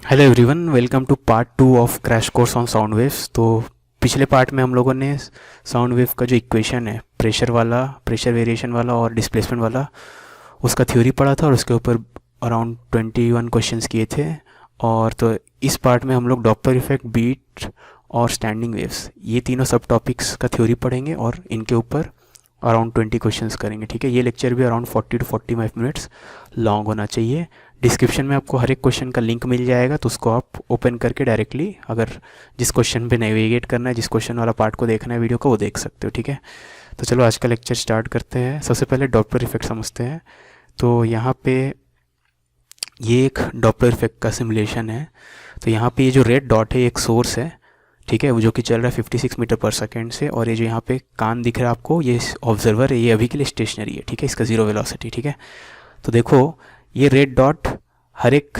Hello everyone, welcome to part 2 of crash course on sound waves. तो पिछले part में हम लोगों ने साउंड वेव का जो इक्वेशन है, प्रेशर वाला, प्रेशर वेरिएशन वाला और डिस्प्लेसमेंट वाला, उसका थ्योरी पढ़ा था और उसके ऊपर अराउंड 21 क्वेश्चंस किए थे। और तो इस पार्ट में हम लोग डॉपलर इफेक्ट, बीट और स्टैंडिंग वेव्स, ये तीनों सब टॉपिक्स का थ्योरी पढ़ेंगे और इनके ऊपर अराउंड 20 क्वेश्चंस करेंगे। ठीक है, ये लेक्चर भी अराउंड 40 to 45 मिनट्स लॉन्ग होना चाहिए। डिस्क्रिप्शन में आपको हर एक क्वेश्चन का लिंक मिल जाएगा, तो उसको आप ओपन करके डायरेक्टली, अगर जिस क्वेश्चन पे नेविगेट करना है, जिस क्वेश्चन वाला पार्ट को देखना है वीडियो को, वो देख सकते हो। ठीक है, तो चलो आज का लेक्चर स्टार्ट करते हैं। सबसे पहले डॉपलर इफेक्ट समझते हैं। तो यहाँ पे ये एक डॉपलर इफेक्ट का सिमुलेशन है। तो यहाँ पे ये जो रेड डॉट है, एक सोर्स है, ठीक है, वो जो कि चल रहा है 56 मीटर पर सेकेंड से। और ये जो यहाँ पे कान दिख रहा है आपको, ये ऑब्जर्वर है, ये अभी के लिए स्टेशनरी है। ठीक है, इसका जीरो वेलोसिटी। ठीक है, तो देखो ये रेड डॉट हर एक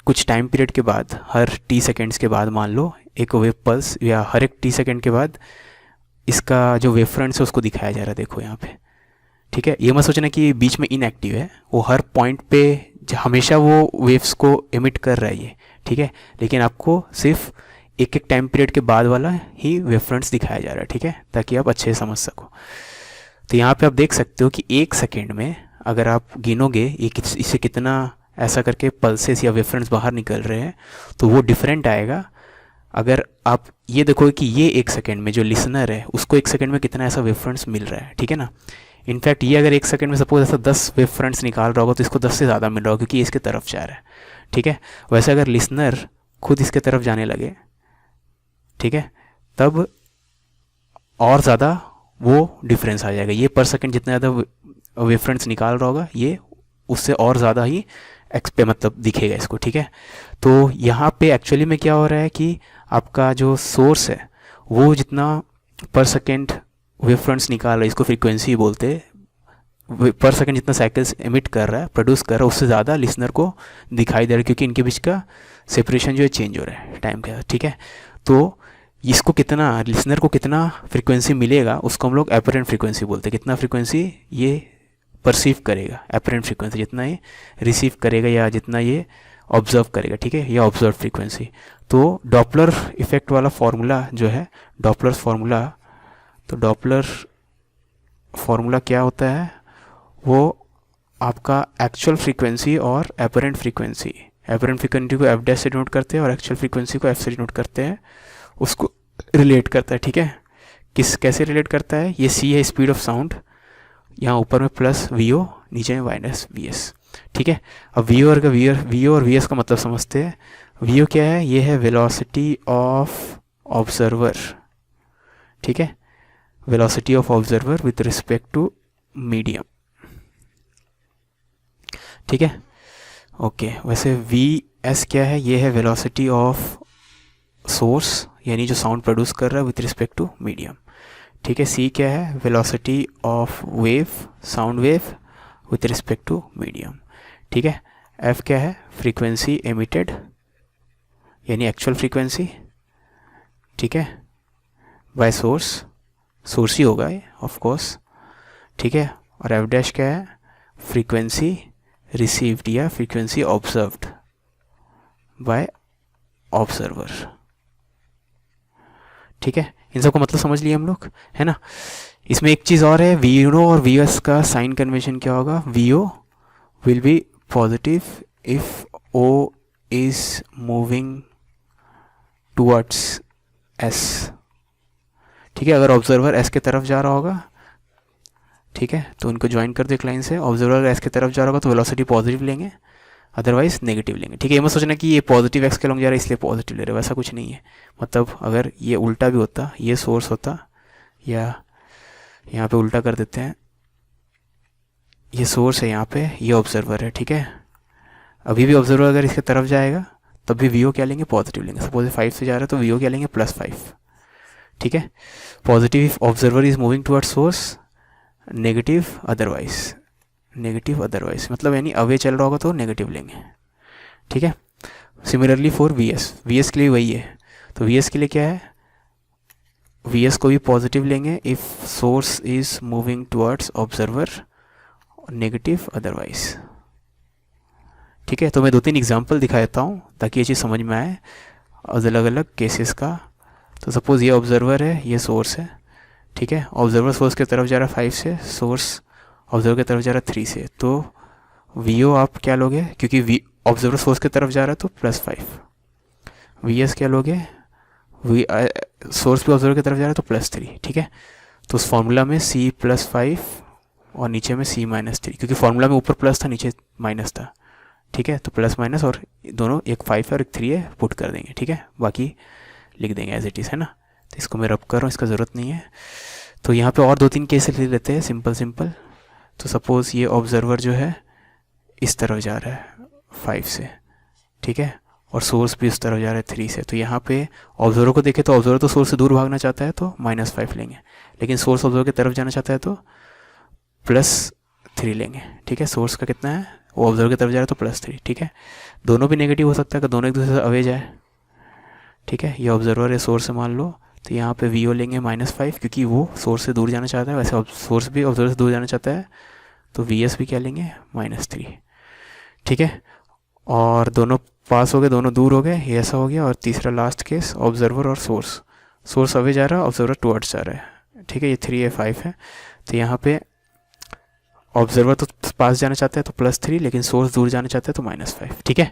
कुछ टाइम पीरियड के बाद, हर टी सेकेंड्स के बाद मान लो एक वेव पल्स, या हर एक टी सेकेंड के बाद इसका जो वेव फ्रंट्स है उसको दिखाया जा रहा है। देखो यहाँ पे, ठीक है, ये मत सोचना कि बीच में इनएक्टिव है, वो हर पॉइंट पे हमेशा वो वेव्स को एमिट कर रहा है ये। ठीक है, लेकिन आपको सिर्फ एक एक टाइम पीरियड के बाद वाला ही वेव फ्रंट्स दिखाया जा रहा है। ठीक है, ताकि आप अच्छे से समझ सको। तो यहाँ पे आप देख सकते हो कि एक सेकेंड में अगर आप गिनोगे इससे कितना ऐसा करके पल्सेस या वेव फ्रंट्स बाहर निकल रहे हैं, तो वो डिफरेंट आएगा। अगर आप ये देखो कि ये एक सेकेंड में जो लिसनर है उसको एक सेकेंड में कितना ऐसा वेव फ्रंट्स मिल रहा है। ठीक है ना, इनफैक्ट ये अगर एक सेकंड में सपोज ऐसा 10 वेव फ्रंट्स निकाल रहा होगा तो इसको 10 से ज़्यादा मिल रहा होगा, क्योंकि ये इसके तरफ जा रहा है। ठीक है, वैसे अगर लिसनर खुद इसके तरफ जाने लगे, ठीक है, तब और ज़्यादा वो डिफरेंस आ जाएगा। ये पर सेकंड जितना ज़्यादा वेव फ्रंट्स निकाल रहा होगा, ये उससे और ज़्यादा ही एक्सपे मतलब दिखेगा इसको। ठीक है, तो यहाँ पे एक्चुअली में क्या हो रहा है कि आपका जो सोर्स है वो जितना पर सेकेंड वेव फ्रंट्स निकाल रहा है, इसको फ्रीक्वेंसी बोलते हैं, पर सेकंड जितना साइकिल्स एमिट कर रहा है, प्रोड्यूस कर रहा है, उससे ज़्यादा लिसनर को दिखाई दे रहा है, क्योंकि इनके बीच का सेपरेशन जो है चेंज हो रहा है टाइम के साथ। ठीक है, तो इसको कितना, लिसनर को कितना फ्रीक्वेंसी मिलेगा उसको हम लोग एपरेंट फ्रीक्वेंसी बोलते हैं। कितना फ्रीक्वेंसी ये परसीव करेगा, एपरेंट फ्रीक्वेंसी जितना ये रिसीव करेगा या जितना ये ऑब्जर्व करेगा। ठीक है, ये ऑब्जर्व फ्रीक्वेंसी। तो डॉपलर इफेक्ट वाला फॉर्मूला जो है, डॉपलर फार्मूला, तो डॉपलर फार्मूला क्या होता है, वो आपका एक्चुअल फ्रीक्वेंसी और एपरेंट फ्रीक्वेंसी, एपरेंट फ्रीक्वेंसी को एफ डैश से डिनोट करते हैं और एक्चुअल फ्रीक्वेंसी को एफ से डिनोट करते हैं, उसको रिलेट करता है। ठीक है, कैसे रिलेट करता है, ये सी है स्पीड ऑफ साउंड, यहाँ ऊपर में प्लस वी ओ, नीचे में माइनस वी एस। ठीक है, अब वी ओ और वी एस का मतलब समझते हैं। वी ओ क्या है, ये है वेलोसिटी ऑफ ऑब्जर्वर। ठीक है, velocity of observer with respect to medium. ठीक है, ओके। वैसे वी एस क्या है, ये है वेलोसिटी ऑफ सोर्स, यानी जो साउंड प्रोड्यूस कर रहा है विथ रिस्पेक्ट टू मीडियम। ठीक है, सी क्या है, velocity of wave, sound wave with respect to medium. ठीक है, एफ क्या है, फ्रीक्वेंसी एमिटेड, यानी एक्चुअल फ्रीक्वेंसी। ठीक है, बाय सोर्स, सोर्स ही होगा ये ऑफ कोर्स। ठीक है, और एफ डैश क्या है, फ्रीक्वेंसी रिसीव्ड या फ्रीक्वेंसी ऑब्जर्व्ड बाय ऑब्जर्वर। ठीक है, इन सबको मतलब समझ लिए हम लोग, है ना। इसमें एक चीज़ और है, वी ओ और वी एस का साइन कन्वेंशन क्या होगा, V O will be positive if O is moving towards S. ठीक है, अगर ऑब्जर्वर एस के तरफ जा रहा होगा, ठीक है, तो उनको ज्वाइन कर दो एक लाइन से। ऑब्जर्वर एस की तरफ जा रहा होगा तो वेलोसिटी पॉजिटिव लेंगे, अदरवाइज नेगेटिव लेंगे। ठीक है, ये मत सोचना कि ये पॉजिटिव एक्स के लॉन्ग जा रहा है इसलिए पॉजिटिव ले रहे, वैसा कुछ नहीं है। मतलब अगर ये उल्टा भी होता, ये सोर्स होता, या यहाँ पे उल्टा कर देते हैं, ये सोर्स है यहाँ पे, ये ऑब्जर्वर है। ठीक है, अभी भी ऑब्जर्वर अगर इसके तरफ जाएगा तब भी वी ओ क्या लेंगे, पॉजिटिव लेंगे। सपोज 5 से जा रहा है तो वी ओ क्या लेंगे, +5। ठीक है, positive if observer is moving towards source, negative otherwise, negative otherwise मतलब यानी अवे चल रहा होगा तो नेगेटिव लेंगे। ठीक है, सिमिलरली फॉर वी एस के लिए वही है। तो वी एस के लिए क्या है, वी एस को भी पॉजिटिव लेंगे if source is moving towards observer, negative otherwise. ठीक है, तो मैं 2-3 एग्जांपल दिखा देता हूँ ताकि ये चीज़ समझ में आए अलग अलग केसेस का। तो सपोज़ ये ऑब्जर्वर है, ये सोर्स है, ठीक है। ऑब्जर्वर सोर्स की तरफ जा रहा है 5 से, सोर्स ऑब्जर्वर की तरफ जा रहा है 3 से। तो वी ओ आप क्या लोगे, क्योंकि वी ऑब्जर्वर सोर्स की तरफ जा रहा है तो +5। वी एस क्या लोगे, वी सोर्स भी ऑब्जर्वर की तरफ जा रहा है तो +3, ठीक है। तो उस फॉर्मूला में C+5 और नीचे में C-3, क्योंकि फॉर्मूला में ऊपर प्लस था नीचे माइनस था, ठीक है। तो प्लस माइनस और दोनों, एक 5 है और एक 3 है, पुट कर देंगे, ठीक है। बाकी लिख देंगे एज इट इज़, है ना। तो इसको मैं रब कर रहा हूँ, इसका ज़रूरत नहीं है। तो यहाँ पे और 2-3 केस ले लेते हैं सिंपल। तो सपोज़ ये ऑब्जर्वर जो है इस तरफ जा रहा है 5 से, ठीक है, और सोर्स भी इस तरफ जा रहा है 3 से। तो यहाँ पे ऑब्जर्वर को देखें तो ऑब्जर्वर तो सोर्स से दूर भागना चाहता है तो -5 लेंगे, लेकिन सोर्स ऑब्जर्वर की तरफ जाना चाहता है तो +3 लेंगे, ठीक है। सोर्स का कितना है, वो ऑब्जर्वर की तरफ जा रहा है तो +3, ठीक है। दोनों भी नेगेटिव हो सकता है कि दोनों एक दूसरे से अवे जाए, ठीक है। ये ऑब्जर्वर है सोर्स से मान लो, तो यहाँ पे वी ओ लेंगे -5, क्योंकि वो सोर्स से दूर जाना चाहता है, वैसे सोर्स भी ऑब्जर्वर से दूर जाना चाहता है। तो वी एस भी क्या लेंगे, -3, ठीक है। और दोनों पास हो गए, दोनों दूर हो गए, ये ऐसा हो गया। और तीसरा लास्ट केस, ऑब्जर्वर और सोर्स अवे जा रहा है, ऑब्जर्वर टुवर्ड्स जा रहा है, ठीक है। ये 3 है 5 है। तो यहाँ पे ऑब्जर्वर तो पास जाना चाहता है तो +3, लेकिन सोर्स दूर जाना चाहता है तो -5, ठीक है।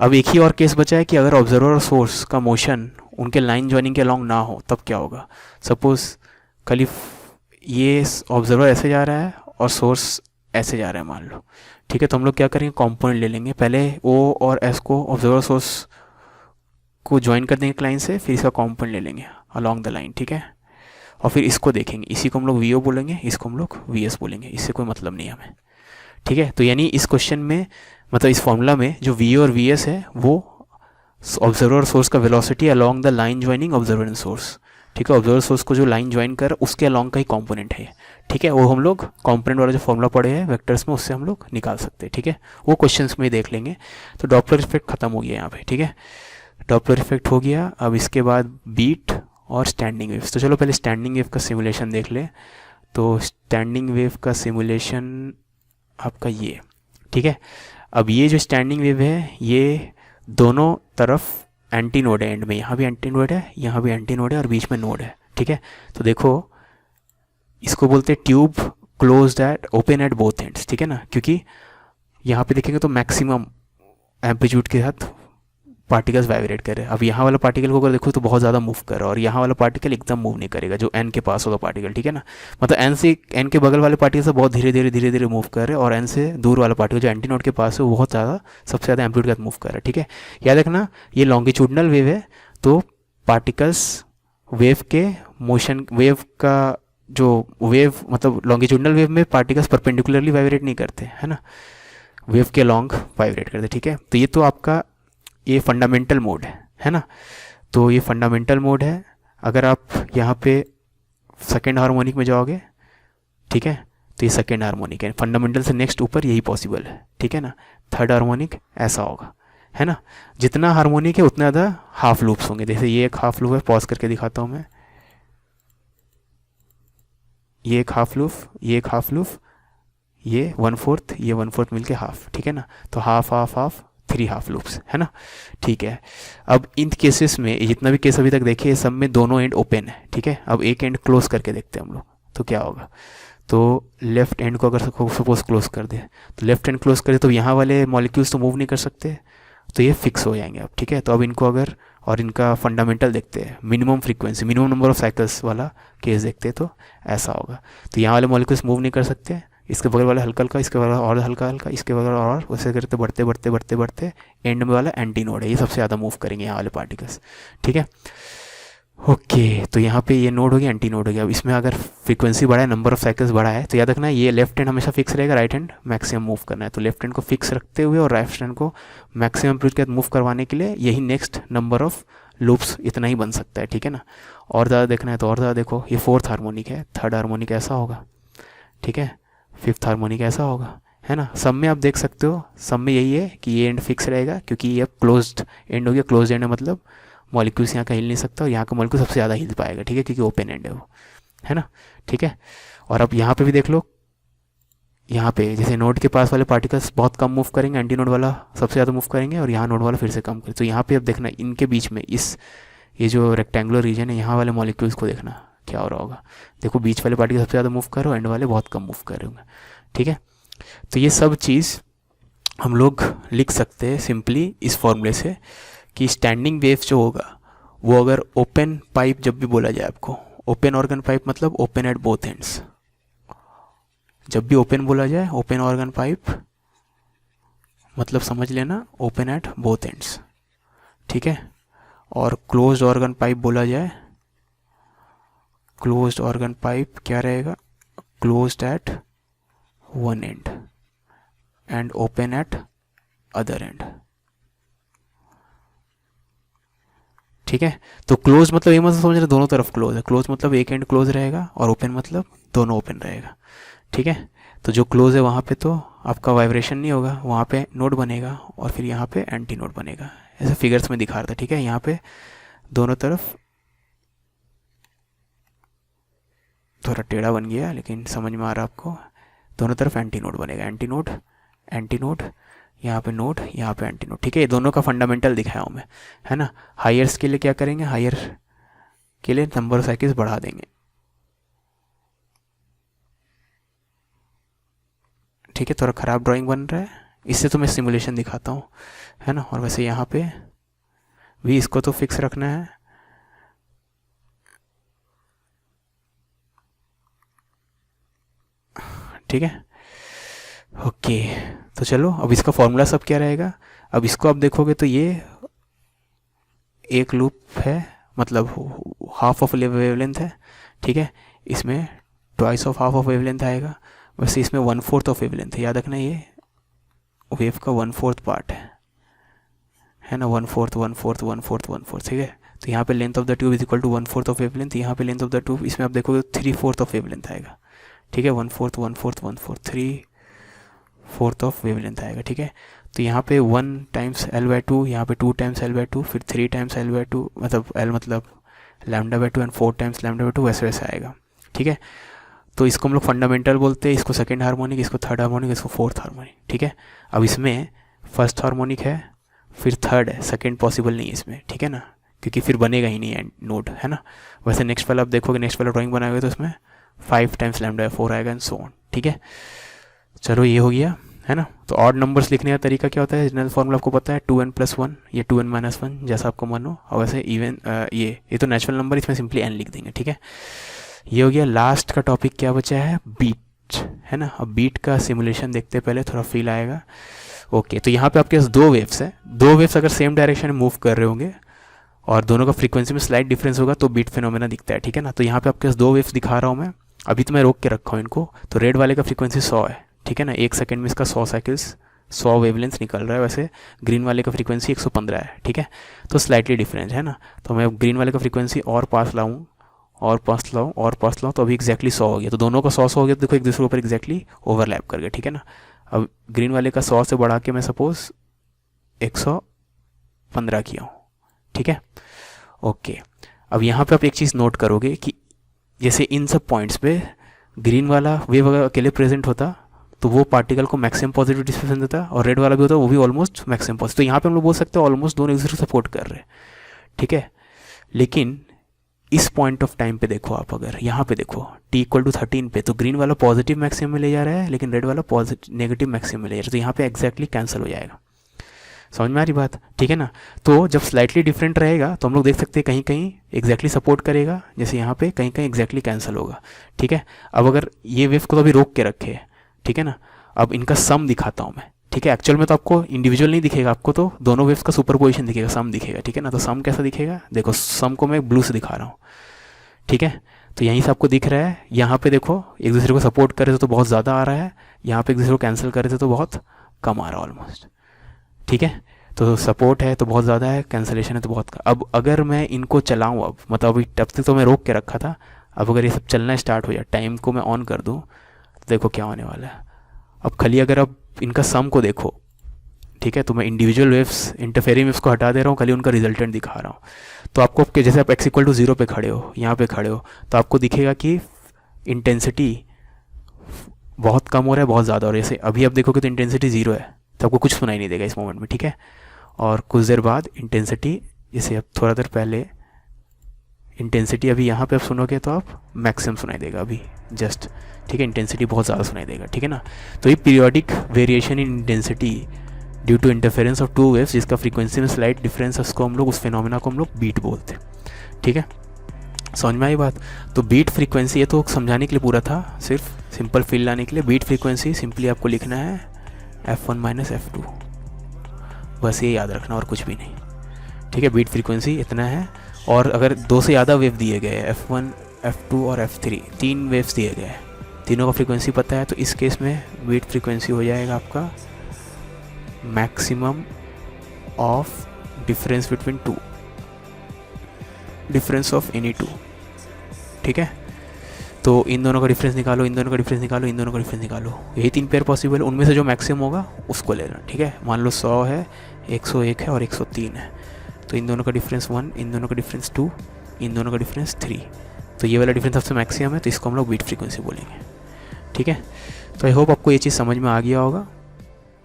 अब एक ही और केस बचा है कि अगर ऑब्जर्वर और सोर्स का मोशन उनके लाइन ज्वाइनिंग के अलॉन्ग ना हो, तब क्या होगा। सपोज़ खाली ये ऑब्जर्वर ऐसे जा रहा है और सोर्स ऐसे जा रहा है मान लो, ठीक है। तो हम लोग क्या करेंगे, कॉम्पोनेंट ले लेंगे, पहले ओ और एस को ऑब्जर्वर सोर्स को ज्वाइन कर देंगे लाइन से, फिर इसका कॉम्पोनेंट ले लेंगे अलॉन्ग द लाइन, ठीक है। और फिर इसको देखेंगे, इसी को हम लोग वी ओ बोलेंगे, इसको हम लोग वी एस बोलेंगे, इससे कोई मतलब नहीं है हमें, ठीक है। तो यानी इस क्वेश्चन में, मतलब इस फॉर्मूला में जो वी ओ और वी एस है वो ऑब्जर्वर और सोर्स का velocity along the line joining observer and source, ठीक है। ऑब्जर्वर सोर्स को जो लाइन ज्वाइन कर उसके अलॉन्ग का ही कॉम्पोनेंट है, ठीक है। वो हम लोग कॉम्पोनेंट वाला जो फॉर्मूला पढ़े हैं वेक्टर्स में, उससे हम लोग निकाल सकते हैं, ठीक है। वो क्वेश्चंस में ही देख लेंगे। तो डॉपलर इफेक्ट खत्म हो गया यहाँ पे, ठीक है। डॉपलर इफेक्ट हो गया। अब इसके बाद बीट और स्टैंडिंग वेव्स। तो चलो पहले स्टैंडिंग वेव का सिमुलेशन देख ले। तो स्टैंडिंग वेव का सिमुलेशन आपका ये, ठीक है। अब ये जो स्टैंडिंग वेव है, ये दोनों तरफ एंटी नोड है, एंड में यहाँ भी एंटी नोड है, यहाँ भी एंटी नोड है, और बीच में नोड है, ठीक है। तो देखो इसको बोलते हैं tube closed eight open at both ends, ठीक है ना, क्योंकि यहाँ पे देखेंगे तो मैक्सिमम एम्पलीट्यूड के साथ पार्टिकल्स वाइब्रेट कर रहे हैं। अब यहाँ वाला पार्टिकल को अगर देखो तो बहुत ज़्यादा मूव कर रहा है, और यहाँ वाला पार्टिकल एकदम मूव नहीं करेगा, जो एन के पास होगा पार्टिकल, ठीक है ना। मतलब एन के बगल वाले पार्टिकल से बहुत धीरे धीरे मूव कर रहे हैं, और एन से दूर वाला पार्टिकल जो एंटी नोड के पास है वो बहुत ज़्यादा, सबसे ज़्यादा एम्पलीट्यूड के साथ मूव कर रहा है, ठीक है। याद रखना ये लॉन्गिट्यूडनल वेव है, तो पार्टिकल्स वेव के मोशन, वेव का जो वेव, मतलब लॉन्गिट्यूडनल वेव में पार्टिकल्स परपेंडिकुलरली वाइब्रेट नहीं करते, है ना, वेव के लॉन्ग वाइब्रेट करते, ठीक है। तो ये तो आपका ये फंडामेंटल मोड है ना। तो ये फंडामेंटल मोड है। अगर आप यहाँ पे सेकेंड हार्मोनिक में जाओगे, ठीक है, तो ये सेकेंड हार्मोनिक है। फंडामेंटल से नेक्स्ट ऊपर यही पॉसिबल है, ठीक है ना। थर्ड हार्मोनिक ऐसा होगा, है ना। जितना हार्मोनिक है उतना ज़्यादा हाफ लूप्स होंगे। जैसे ये एक हाफ लूप है, पॉज करके दिखाता हूँ मैं। ये एक हाफ लूप, ये एक हाफ लूप, ये 1/4, ये 1/4 मिलके हाफ, ठीक है ना। तो half half half 3 half loops, है ना, ठीक है। अब इन केसेस में जितना भी केस अभी तक देखे, सब में दोनों एंड ओपन है, ठीक है। अब एक एंड क्लोज करके देखते हैं हम लोग, तो क्या होगा। तो लेफ्ट एंड को अगर सपोज क्लोज कर दे, तो लेफ्ट एंड क्लोज करें तो यहाँ वाले मॉलिक्यूल्स तो मूव नहीं कर सकते, तो ये फिक्स हो जाएंगे अब, ठीक है। तो अब इनको अगर, और इनका फंडामेंटल देखते हैं, minimum frequency, minimum number of cycles वाला केस देखते हैं, तो ऐसा होगा। तो यहाँ वाले मॉलिक्यूल्स मूव नहीं कर सकते, इसके बगल वाला हल्का हल्का, इसके बगल और हल्का हल्का, इसके बगल और वैसे करते बढ़ते बढ़ते बढ़ते बढ़ते एंड में वाला एंटी नोड है, ये सबसे ज़्यादा मूव करेंगे यहाँ वाले पार्टिकल्स, ठीक है। ओके, तो यहाँ पे ये नोड हो गया, एंटी नोड हो गया। अब इसमें अगर फ्रीक्वेंसी बढ़ा है, नंबर ऑफ साइकिल्स बढ़ा है, तो याद रखना ये लेफ्ट हैंड हमेशा फिक्स रहेगा, राइट हैंड मैक्सिमम मूव करना है। तो लेफ्ट हैंड को फिक्स रखते हुए और राइट हैंड को मैक्सिमम एम्पलीट्यूड के साथ मूव करवाने के लिए यही नेक्स्ट नंबर ऑफ लूप्स इतना ही बन सकता है, ठीक है ना। और ज़्यादा देखना है तो और ज़्यादा देखो, ये 4th हार्मोनिक है, 3rd हार्मोनिक ऐसा होगा, ठीक है, 5th हार्मोनिक ऐसा होगा, है ना। सब में आप देख सकते हो, सब में यही है कि ये एंड फिक्स रहेगा, क्योंकि ये अब क्लोज्ड एंड हो गया। क्लोज्ड एंड मतलब मॉलिक्यूल्स यहाँ का हिल नहीं सकता, और यहाँ का मॉलिक्यूल सबसे ज़्यादा हिल पाएगा, ठीक है, क्योंकि ओपन एंड है वो, है ना, ठीक है। और अब यहाँ पे भी देख लो यहाँ पे जैसे नोड के पास वाले पार्टिकल्स बहुत कम मूव करेंगे, एंटी नोड वाला सबसे ज़्यादा मूव करेंगे, और यहाँ नोड वाला फिर से कम करें। तो यहाँ पे अब देखना इनके बीच में ये जो रेक्टेंगुलर रीजन है यहाँ वाले मॉलिक्यूल्स को देखना क्या हो रहा होगा। देखो बीच वाले पार्टिकल सबसे ज़्यादा मूव कर रहे हो, एंड वाले बहुत कम मूव कर रहे होंगे। ठीक है, तो ये सब चीज़ हम लोग लिख सकते हैं सिंपली इस फॉर्मूले से कि स्टैंडिंग वेव जो होगा वो अगर ओपन पाइप जब भी बोला जाए आपको, ओपन ऑर्गन पाइप मतलब ओपन एट बोथ एंड्स, जब भी ओपन बोला जाए ओपन ऑर्गन पाइप मतलब समझ लेना ओपन एट बोथ एंड्स। ठीक है, और क्लोज्ड ऑर्गन पाइप बोला जाए, क्लोज्ड ऑर्गन पाइप क्या रहेगा, closed eight one and and open at other and. ठीक है, तो क्लोज मतलब ये मतलब समझ रहे दोनों तरफ क्लोज है, क्लोज मतलब एक एंड क्लोज रहेगा और ओपन मतलब दोनों ओपन रहेगा। ठीक है, तो जो क्लोज है वहाँ पे तो आपका वाइब्रेशन नहीं होगा, वहाँ पे नोड बनेगा और फिर यहाँ पे एंटी नोड बनेगा, ऐसे फिगर्स में दिखा रहा था। ठीक है, यहाँ पे दोनों तरफ थोड़ा टेढ़ा बन गया लेकिन समझ में आ रहा है आपको, दोनों तरफ एंटी नोड बनेगा, एंटी नोड एंटी नोड, यहाँ पे नोड यहाँ पे एंटी नोड। ठीक है, ये दोनों का फंडामेंटल दिखाया हूँ मैं, है ना। हायर्स के लिए क्या करेंगे, हायर के लिए नंबर ऑफ साइकिल्स बढ़ा देंगे। ठीक है, थोड़ा ख़राब ड्राइंग बन रहा है, इससे तो मैं सिमुलेशन दिखाता हूँ, है ना। और वैसे यहाँ पे भी इसको तो फिक्स रखना है। ठीक है, ओके, तो चलो अब इसका फॉर्मूला सब क्या रहेगा। अब इसको आप देखोगे तो ये एक लूप है, मतलब हाफ ऑफ वेवलेंथ है। ठीक है, इसमें twice of half of wavelength आएगा, वैसे इसमें 1/4 ऑफ वेवलेंथ है, याद रखना ये वेव का 1/4 पार्ट है ना, 1/4 1/4 1/4 1/4। ठीक है, तो यहाँ पे length of the tube is equal to 1/4 of wavelength, यहाँ पे लेंथ ऑफ द ट्यूब इसमें आप देखोगे 3/4 ऑफ वेवलेंथ आएगा। ठीक है, 1/4 1/4 1/4 3/4 ऑफ वेवलेंथ आएगा। ठीक है, तो यहाँ पे 1 टाइम्स L/2, यहाँ पे 2 टाइम्स L/2, फिर 3 टाइम्स L/2, मतलब L मतलब λ/2 एंड 4 टाइम्स λ/2, वैसे वैसे आएगा। ठीक है, तो इसको हम लोग फंडामेंटल बोलते हैं, इसको सेकेंड हार्मोनिक, इसको थर्ड हार्मोनिक, इसको फोर्थ हार्मोनिक। ठीक है, अब इसमें फर्स्ट हार्मोनिक है, फिर थर्ड है, सेकेंड पॉसिबल नहीं है इसमें। ठीक है ना, क्योंकि फिर बनेगा ही नहीं नोड, है ना। वैसे नेक्स्ट वाला आप देखोगे, नेक्स्ट वाला ड्राइंग बनाओगे तो उसमें 5 टाइम्स λ/4 आएगा एंड सो ऑन। ठीक है, चलो ये हो गया, है ना। तो ऑड नंबर्स लिखने का तरीका क्या होता है, जनरल फॉर्मूला आपको पता है 2n+1 या 2n-1 जैसा आपको मन हो। और वैसे इवन ये तो नेचुरल नंबर, इसमें सिंपली n लिख देंगे। ठीक है, ये हो गया। लास्ट का टॉपिक क्या बचा है, बीट, है ना। अब बीट का सिमुलेशन देखते पहले, थोड़ा फील आएगा। ओके, तो यहाँ पे आपके पास 2 वेव्स है, 2 वेव्स अगर सेम डायरेक्शन में मूव कर रहे होंगे और दोनों का फ्रीक्वेंसी में स्लाइट डिफरेंस होगा तो बीट फिनोमेना दिखता है। ठीक है ना, तो यहाँ पे आपके पास 2 वेव्स दिखा रहा हूँ मैं, अभी तो मैं रोक के रखा हूँ इनको। तो रेड वाले का फ्रीक्वेंसी 100 है, ठीक है ना, 1 सेकेंड में इसका 100 साइकिल्स 100 वेवलेंथ निकल रहा है। वैसे ग्रीन वाले का फ्रीक्वेंसी 115 है। ठीक है, तो स्लाइटली डिफरेंस है ना। तो मैं ग्रीन वाले का फ्रीक्वेंसी और पास लाऊँ और पास लाऊँ और पास लाऊँ, तो अभी एक्जैक्टली 100 हो गया। तो दोनों का 100 हो गया, तो देखो एक दूसरे के ऊपर एक्जैक्टली ओवरलैप कर गया। ठीक है ना, अब ग्रीन वाले का 100 से बढ़ा के मैं सपोज 115 किया हूँ। ठीक है, ओके। अब यहाँ पे आप एक चीज़ नोट करोगे कि जैसे इन सब पॉइंट्स पे ग्रीन वाला वेव अगर अकेले प्रेजेंट होता तो वो पार्टिकल को मैक्सिमम पॉजिटिव डिस्प्लेसमेंट देता, और रेड वाला भी होता वो भी ऑलमोस्ट मैक्सिमम पॉजिटिव। तो यहाँ पे हम लोग बोल सकते हैं ऑलमोस्ट दोनों एक दूसरे को सपोर्ट कर रहे हैं। ठीक है, लेकिन इस पॉइंट ऑफ टाइम पे देखो आप, अगर यहाँ पे देखो t=13 पे, तो ग्रीन वाला पॉजिटिव मैक्सिमम में ले जा रहा है लेकिन रेड वाला पॉजिटिव नेगेटिव मैक्सिमम में ले जा रहा है, तो यहाँ पे एक्जैक्टली कैंसिल हो जाएगा। समझ में आ रही बात, ठीक है ना। तो जब स्लाइटली डिफरेंट रहेगा तो हम लोग देख सकते हैं कहीं कहीं एक्जैक्टली सपोर्ट करेगा, जैसे यहाँ पे कहीं कहीं एक्जैक्टली कैंसिल होगा। ठीक है, अब अगर ये वेव को तो अभी रोक के रखे है, ठीक है ना, अब इनका सम दिखाता हूँ मैं। ठीक है, एक्चुअल में तो आपको इंडिविजुअल नहीं दिखेगा, आपको तो दोनों वेव्स का सुपरपोजिशन दिखेगा, सम दिखेगा। ठीक है ना, तो सम कैसा दिखेगा, देखो सम को मैं ब्लू से दिखा रहा हूँ। ठीक है, तो यहीं से आपको दिख रहा है, यहाँ पे देखो एक दूसरे को सपोर्ट करे थे तो बहुत ज़्यादा आ रहा है, यहाँ पे एक दूसरे को कैंसिल करे थे तो बहुत कम आ रहा है ऑलमोस्ट। ठीक है, तो सपोर्ट है तो बहुत ज़्यादा है, कैंसिलेशन है तो बहुत कम। अब अगर मैं इनको चलाऊँ, अब मतलब अभी तब तक तो मैं रोक के रखा था, अब अगर ये सब चलना स्टार्ट हो जाए, टाइम को मैं ऑन कर दूँ, तो देखो क्या होने वाला है। अब खाली अगर अब इनका सम को देखो, ठीक है, तो मैं इंडिविजुअल वेव्स इंटरफेरिंग वेव्स को हटा दे रहा हूँ, खाली उनका रिजल्टेंट दिखा रहा हूँ। तो आपको जैसे आप x=0 पे खड़े हो, यहाँ पे खड़े हो, तो आपको दिखेगा कि इंटेंसिटी बहुत कम हो रहा है, बहुत ज़्यादा हो रहा है। जैसे अभी आप देखोगे तो इंटेंसिटी ज़ीरो है, तो आपको कुछ सुनाई नहीं देगा इस मोमेंट में, ठीक है। और कुछ देर बाद इंटेंसिटी, जैसे अब थोड़ा देर पहले इंटेंसिटी अभी यहाँ पे आप सुनोगे तो आप मैक्सिमम सुनाई देगा अभी जस्ट, ठीक है। इंटेंसिटी बहुत ज़्यादा सुनाई देगा, ठीक है ना। तो ये periodic variation in intensity due to interference of two waves, जिसका फ्रीक्वेंसी में स्लाइट डिफरेंस, उसको हम लोग, उस फिनोमेना को हम लोग बीट बोलते हैं, ठीक है। समझ में आई बात। तो बीट फ्रीक्वेंसी, ये तो समझाने के लिए पूरा था, सिर्फ सिंपल फील लाने के लिए। बीट फ्रीक्वेंसी सिंपली आपको लिखना है F1 माइनस F2, बस ये याद रखना और कुछ भी नहीं, ठीक है। बीट फ्रीक्वेंसी इतना है। और अगर दो से ज़्यादा वेव दिए गए हैं, F1 F2 और F3, तीन वेव्स दिए गए हैं, तीनों का फ्रीक्वेंसी पता है, तो इस केस में बीट फ्रीक्वेंसी हो जाएगा आपका maximum of difference between two, difference of any two, ठीक है। तो इन दोनों का डिफरेंस निकालो, इन दोनों का डिफरेंस निकालो, इन दोनों का डिफरेंस निकालो, यही तीन पेयर पॉसिबल है। उनमें से जो मैक्सिमम होगा उसको लेना, ठीक है। मान लो 100 है, 101 है और 103 है, तो इन दोनों का डिफरेंस 1, इन दोनों का डिफरेंस 2, इन दोनों का डिफरेंस 3, तो ये वाला डिफरेंस सबसे मैक्सिमम है, तो इसको हम लोग बीट फ्रीक्वेंसी बोलेंगे, ठीक है। तो आई होप आपको ये चीज़ समझ में आ गया होगा,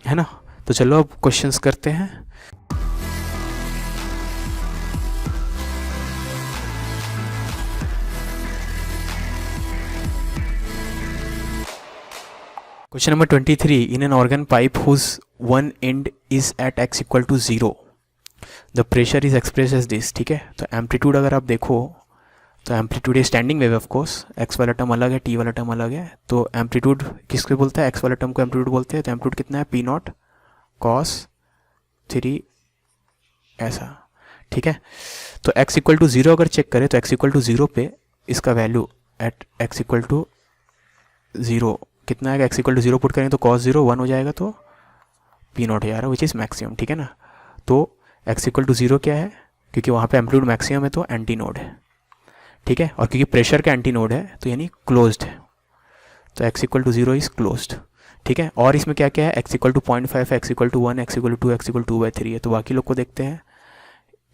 है ना। तो चलो अब क्वेश्चंस करते हैं। Question number 23. In an organ pipe whose one end is at x equal to 0, the pressure is expressed as this, ठीक है। तो एम्पलीट्यूड अगर आप देखो तो एम्पलीट्यूड ये standing wave, of course x वाला टर्म अलग है, t वाला टर्म अलग है। तो एम्पलीट्यूड किसको बोलता है, x वाला टर्म को एम्पलीट्यूड बोलते हैं। तो एम्पलीट्यूड कितना है, p नॉट cos 3 ऐसा, ठीक है। तो x इक्वल टू 0 अगर चेक करें तो x इक्वल टू 0 पे इसका value at x equal to 0 कितना आएगा, x इक्वल टू 0 पुट करें तो cos 0 1 हो जाएगा, तो p नॉट हो जा रहा है, विच इज़ मैक्सिमम, ठीक है ना। तो x इक्वल टू 0 क्या है, क्योंकि वहाँ पे एम्पलीट्यूड मैक्सिमम है तो एंटी नोड है, ठीक है। और क्योंकि प्रेशर का एंटी नोड है तो यानी क्लोज्ड है, तो x equal to 0 is closed, ठीक है। और इसमें क्या क्या है, x इक्वल टू 0.5 है, x equal to 1, x equal to 2, x equal to 2/3 है। तो बाकी लोग को देखते हैं,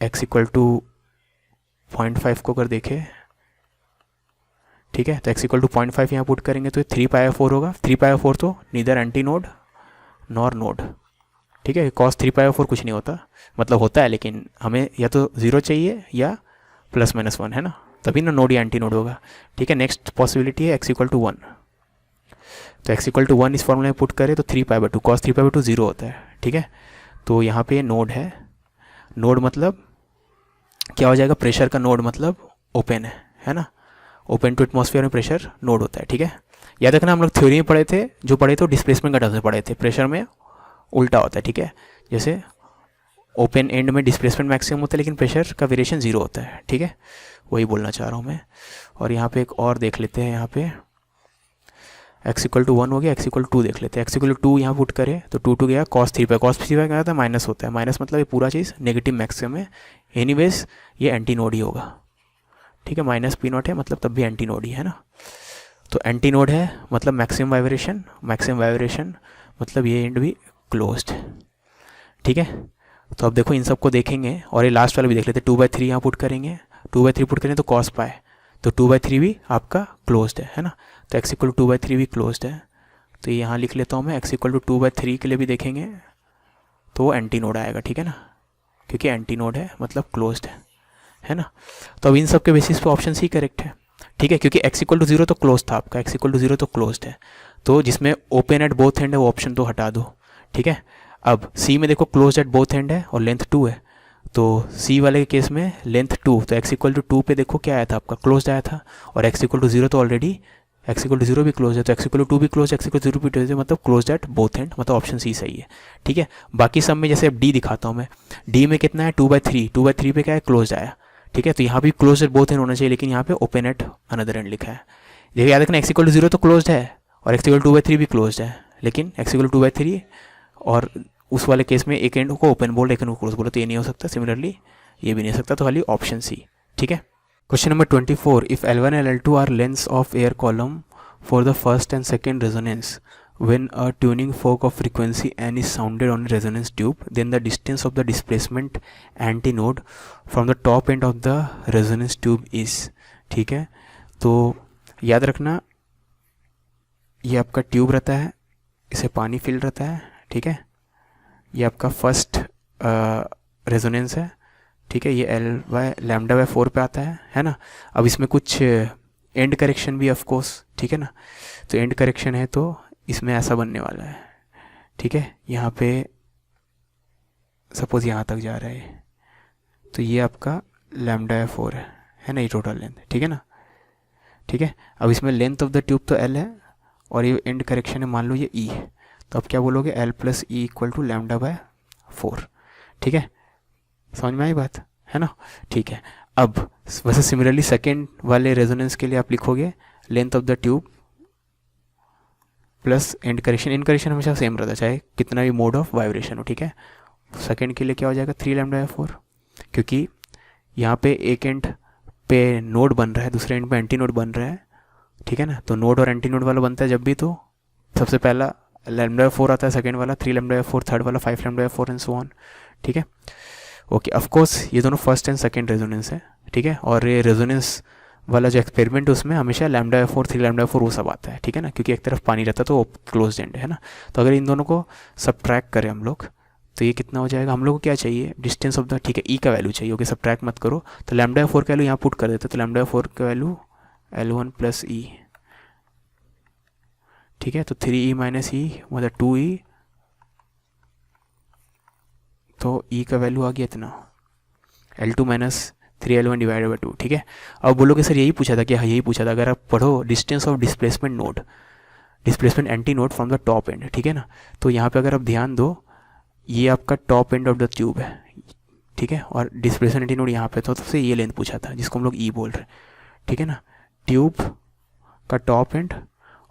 x इक्वल टू 0.5 को अगर देखें, ठीक है, तो x इक्वल टू 0.5 यहाँ पुट करेंगे तो 3π/4 होगा। 3π/4 तो neither anti node nor node, ठीक है। cos 3π/4 कुछ नहीं होता, मतलब होता है, लेकिन हमें या तो 0 चाहिए या +-1 है ना, तभी ना नोड या एंटी नोड होगा, ठीक है। नेक्स्ट पॉसिबिलिटी है x इक्वल टू 1, तो x इक्वल टू 1 इस फॉर्मूले में पुट करें तो 3π/2, cos 3π/2 0 होता है, ठीक है। तो यहाँ पे नोड है, नोड मतलब क्या हो जाएगा, प्रेशर का नोड मतलब ओपन है ना, ओपन टू एटमॉस्फेयर में प्रेशर नोड होता है, ठीक है। याद रखना हम लोग थ्योरी में पढ़े थे, जो पढ़े थे डिस्प्लेसमेंट का टर्म्स में पढ़े थे, प्रेशर में उल्टा होता है, ठीक है। जैसे ओपन एंड में डिस्प्लेसमेंट मैक्सिमम होता है लेकिन प्रेशर का वेरिएशन 0 होता है, ठीक है, वही बोलना चाह रहा हूँ मैं। और यहाँ पे एक और देख लेते हैं, यहाँ पे x इक्वल टू 1 हो गया, x इक्वल टू 2 देख लेते हैं। x इक्वल टू 2 यहाँ पुट करें तो 2 गया, cos 3 cos 3 क्या होता है, माइनस होता है, माइनस मतलब ये पूरा चीज़ नेगेटिव मैक्सिमम है, एनीवेज ये एंटी नोड ही होगा, ठीक है। माइनस p नॉट है मतलब तब भी एंटी नोड ही है ना। तो एंटी नोड है मतलब मैक्सिमम वाइब्रेशन, मैक्सिमम वाइब्रेशन मतलब ये एंड भी क्लोज्ड, ठीक है। तो अब देखो इन सबको देखेंगे और ये लास्ट वाला भी देख लेते हैं। 2/3 यहाँ पुट करेंगे, 2/3 पुट करें तो cos π, तो 2/3 भी आपका क्लोज्ड है ना। तो x इक्वल टू 2/3 भी क्लोज्ड है, तो ये यहाँ लिख लेता हूँ मैं। x इक्वल टू 2/3 के लिए भी देखेंगे तो वो एंटी नोड आएगा, ठीक है ना, क्योंकि एंटी नोड है मतलब क्लोज्ड है ना। तो अब इन सब के बेसिस पे ऑप्शन सी करेक्ट है, ठीक है, क्योंकि x इक्वल टू 0 तो क्लोज था आपका, x इक्वल टू 0 तो क्लोज्ड है, तो जिसमें ओपन एट बोथ एंड है वो ऑप्शन तो हटा दो, ठीक है। अब सी में देखो क्लोज एट बोथ एंड है और लेंथ 2 है, तो सी वाले के केस में लेंथ 2, तो x इक्वल टू 2 पे देखो क्या आया था आपका, क्लोज आया था, और x इक्वल टू 0 तो ऑलरेडी x इक्वल टू 0 भी क्लोज है, तो x इक्वल टू 2 भी क्लोज, x इक्वल टू 0 भी क्लोज है, मतलब क्लोज एट बोथ एंड, मतलब ऑप्शन सी सही है, ठीक है। बाकी सब में जैसे अब डी दिखाता हूँ मैं, डी में कितना है 2/3, 2/3 पे क्या है, क्लोज आया, ठीक है। तो यहाँ भी क्लोज एट बोथ एंड होना चाहिए, लेकिन यहाँ पे ओपन एट अनदर एंड लिखा है। देखिए याद रखना x इक्वल टू 0 तो क्लोज है और x इक्वल टू 2/3 भी क्लोज है, लेकिन x इक्वल टू 2/3 और उस वाले केस में एक एंड को ओपन बोल एक एंड को क्लोज बोलो, तो ये नहीं हो सकता। सिमिलरली ये भी नहीं हो सकता, तो खाली ऑप्शन सी, ठीक है। Question number 24, if L1 and L2 are lengths of air column for the first and second resonance, when a tuning fork of frequency n is sounded on a resonance tube, then the distance of the displacement antinode from the top end of the resonance tube is, ठीक है। तो याद रखना ये आपका tube रहता है, इसे पानी फिल रहता है, ठीक है। ये आपका फर्स्ट रेजोनेंस है, ठीक है। ये एल बाय लैम्डा बाय 4 पे आता है ना। अब इसमें कुछ एंड करेक्शन भी ऑफ कोर्स, ठीक है ना। तो एंड करेक्शन है तो इसमें ऐसा बनने वाला है, ठीक है। यहाँ पे सपोज यहाँ तक जा रहा है, तो ये आपका लैम्डा बाय 4 है ना, ये टोटल लेंथ, ठीक है ना, ठीक है। अब इसमें लेंथ ऑफ द ट्यूब तो एल है और ये एंड करेक्शन है, मान लो ये ई है, तो अब क्या बोलोगे, L plus E equal to lambda by 4, ठीक है। समझ में आई बात, है ना, ठीक है। अब वैसे सिमिलरली सेकेंड वाले रेजोनेंस के लिए आप लिखोगे length of the tube plus and correction हमेशा सेम रहता है चाहे कितना भी मोड ऑफ वाइब्रेशन हो, ठीक है। सेकेंड के लिए क्या हो जाएगा 3 लैम्डा बाय 4, क्योंकि यहाँ पे एक एंड पे नोड बन रहा है, दूसरे एंड पे एंटी नोड बन रहा है, ठीक है ना। तो नोड और एंटी नोड वाला बनता है जब भी, तो सबसे पहला लैम्डा बाय 4 आता है, सेकेंड वाला 3 लैम्डा बाय 4, थर्ड वाला 5 lambda by 4 and so on, ठीक है। ओके, ऑफ कोर्स ये दोनों फर्स्ट एंड सेकेंड रेजोनेंस है, ठीक है। और ये रेजोनेंस वाला जो एक्सपेरिमेंट है उसमें हमेशा लैम्डा बाय 4, 3 लैम्डा बाय 4 वो सब आता है, ठीक है ना, क्योंकि एक तरफ पानी रहता है तो क्लोज एंड है ना। तो अगर इन दोनों को सबट्रैक्ट करें हम लोग तो ये कितना हो जाएगा, हम लोग को क्या चाहिए, डिस्टेंस ऑफ द, ठीक है, ई का वैल्यू चाहिए। ओके, सबट्रैक्ट मत करो, तो लैम्डा बाय 4 का वैल्यू यहाँ पुट कर देते, तो लैम्डा बाय 4 का वैल्यू L1 प्लस ई, ठीक है। तो 3e माइनस ई मतलब 2e, तो ई का वैल्यू आ गया इतना, L2 minus 3L1 divided by 2, ठीक है। अब बोलोगे सर यही पूछा था क्या, हाँ यही पूछा था। अगर आप पढ़ो distance of displacement node, displacement anti node from the top and, ठीक है ना। तो यहाँ पे अगर आप ध्यान दो, ये आपका top end of the tube है, ठीक है, और डिस्प्लेसमेंट एंटी नोड यहाँ पे था, तो उससे ये लेंथ पूछा था जिसको हम लोग ई बोल रहे हैं, ठीक है ना। ट्यूब का टॉप एंड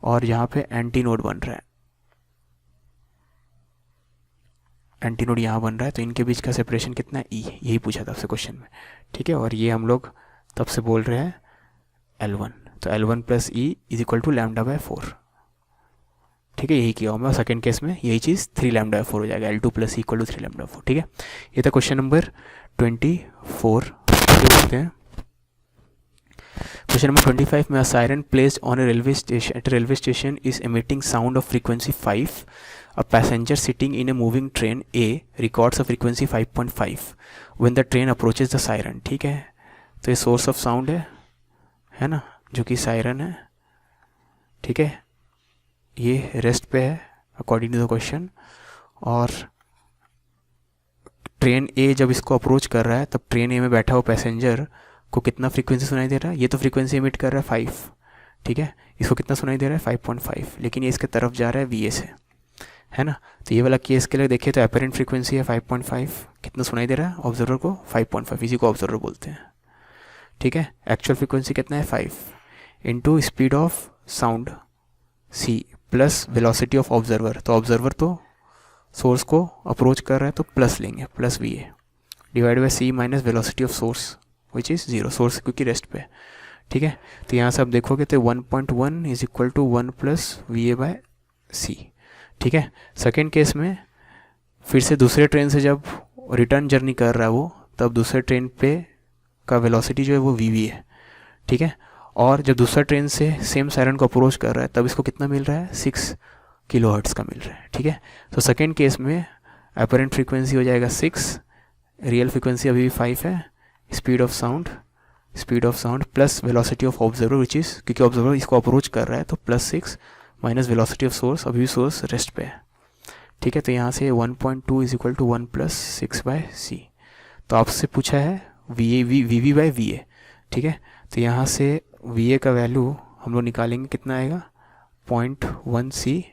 और यहाँ पे एंटी नोड बन रहा है, एंटी नोड यहाँ बन रहा है, तो इनके बीच का सेपरेशन कितना है, ई, यही पूछा था आपसे क्वेश्चन में, ठीक है। और ये हम लोग तब से बोल रहे हैं L1, तो L1 plus E is equal to lambda by 4, ठीक है। यही किया हूँ मैं, सेकेंड केस में यही चीज़ 3 लैम्डा बाय 4 हो जाएगा, L2 plus E equal to 3 lambda 4, ठीक है। ये था क्वेश्चन नंबर 24। देखते हैं क्वेश्चन नंबर 25 में, siren placed on A railway station at railway station is emitting sound of frequency 5. A passenger sitting in a moving train A records a frequency 5.5 when the train approaches the siren, ठीक है। तो ये source of sound है ना, जो कि siren है, ठीक है। ये रेस्ट पे है अकॉर्डिंग टू द क्वेश्चन, और ट्रेन ए जब इसको अप्रोच कर रहा है तब ट्रेन ए में बैठा हुआ पैसेंजर को कितना फ्रीक्वेंसी सुनाई दे रहा है, ये तो फ्रीक्वेंसी एमिट कर रहा है 5, ठीक है। इसको कितना सुनाई दे रहा है 5.5, लेकिन ये इसके तरफ जा रहा है वी ए से, है ना। तो ये वाला केस के लिए देखिए तो एपरेंट फ्रीक्वेंसी है 5.5, कितना सुनाई दे रहा है ऑब्जर्वर को 5.5, इसी को ऑब्जर्वर बोलते हैं, ठीक है। एक्चुअल फ्रीक्वेंसी कितना है 5 into speed of sound c plus velocity of observer, तो ऑब्जर्वर तो सोर्स को अप्रोच कर रहा है तो प्लस लेंगे, plus v A divide by c minus velocity of source which is 0, source क्योंकि रेस्ट पे, ठीक है। तो यहाँ से आप देखोगे तो 1.1 is equal to 1 plus v a by c, ठीक है। सेकेंड केस में फिर से दूसरे ट्रेन से जब रिटर्न जर्नी कर रहा है वो, तब दूसरे ट्रेन पे का वेलोसिटी जो है वो वी है, ठीक है। और जब दूसरा ट्रेन से सेम सायरन को अप्रोच कर रहा है तब इसको कितना मिल रहा है 6 किलोहर्ट्ज़ का मिल रहा है, ठीक है। तो सेकेंड केस में अपरेंट फ्रीक्वेंसी हो जाएगा 6, रियल फ्रीक्वेंसी अभी भी 5 है, speed of sound plus velocity of observer which is, क्योंकि ऑब्जर्वर इसको अप्रोच कर रहा है तो plus 6 minus velocity of source, अभी भी सोर्स रेस्ट पे है, ठीक है। तो यहाँ से 1.2 is equal to 1 plus 6 by c. तो आपसे पूछा है वी बाय वी ए, ठीक है। तो यहाँ से वी ए का वैल्यू हम लोग निकालेंगे, कितना आएगा 0.1 सी,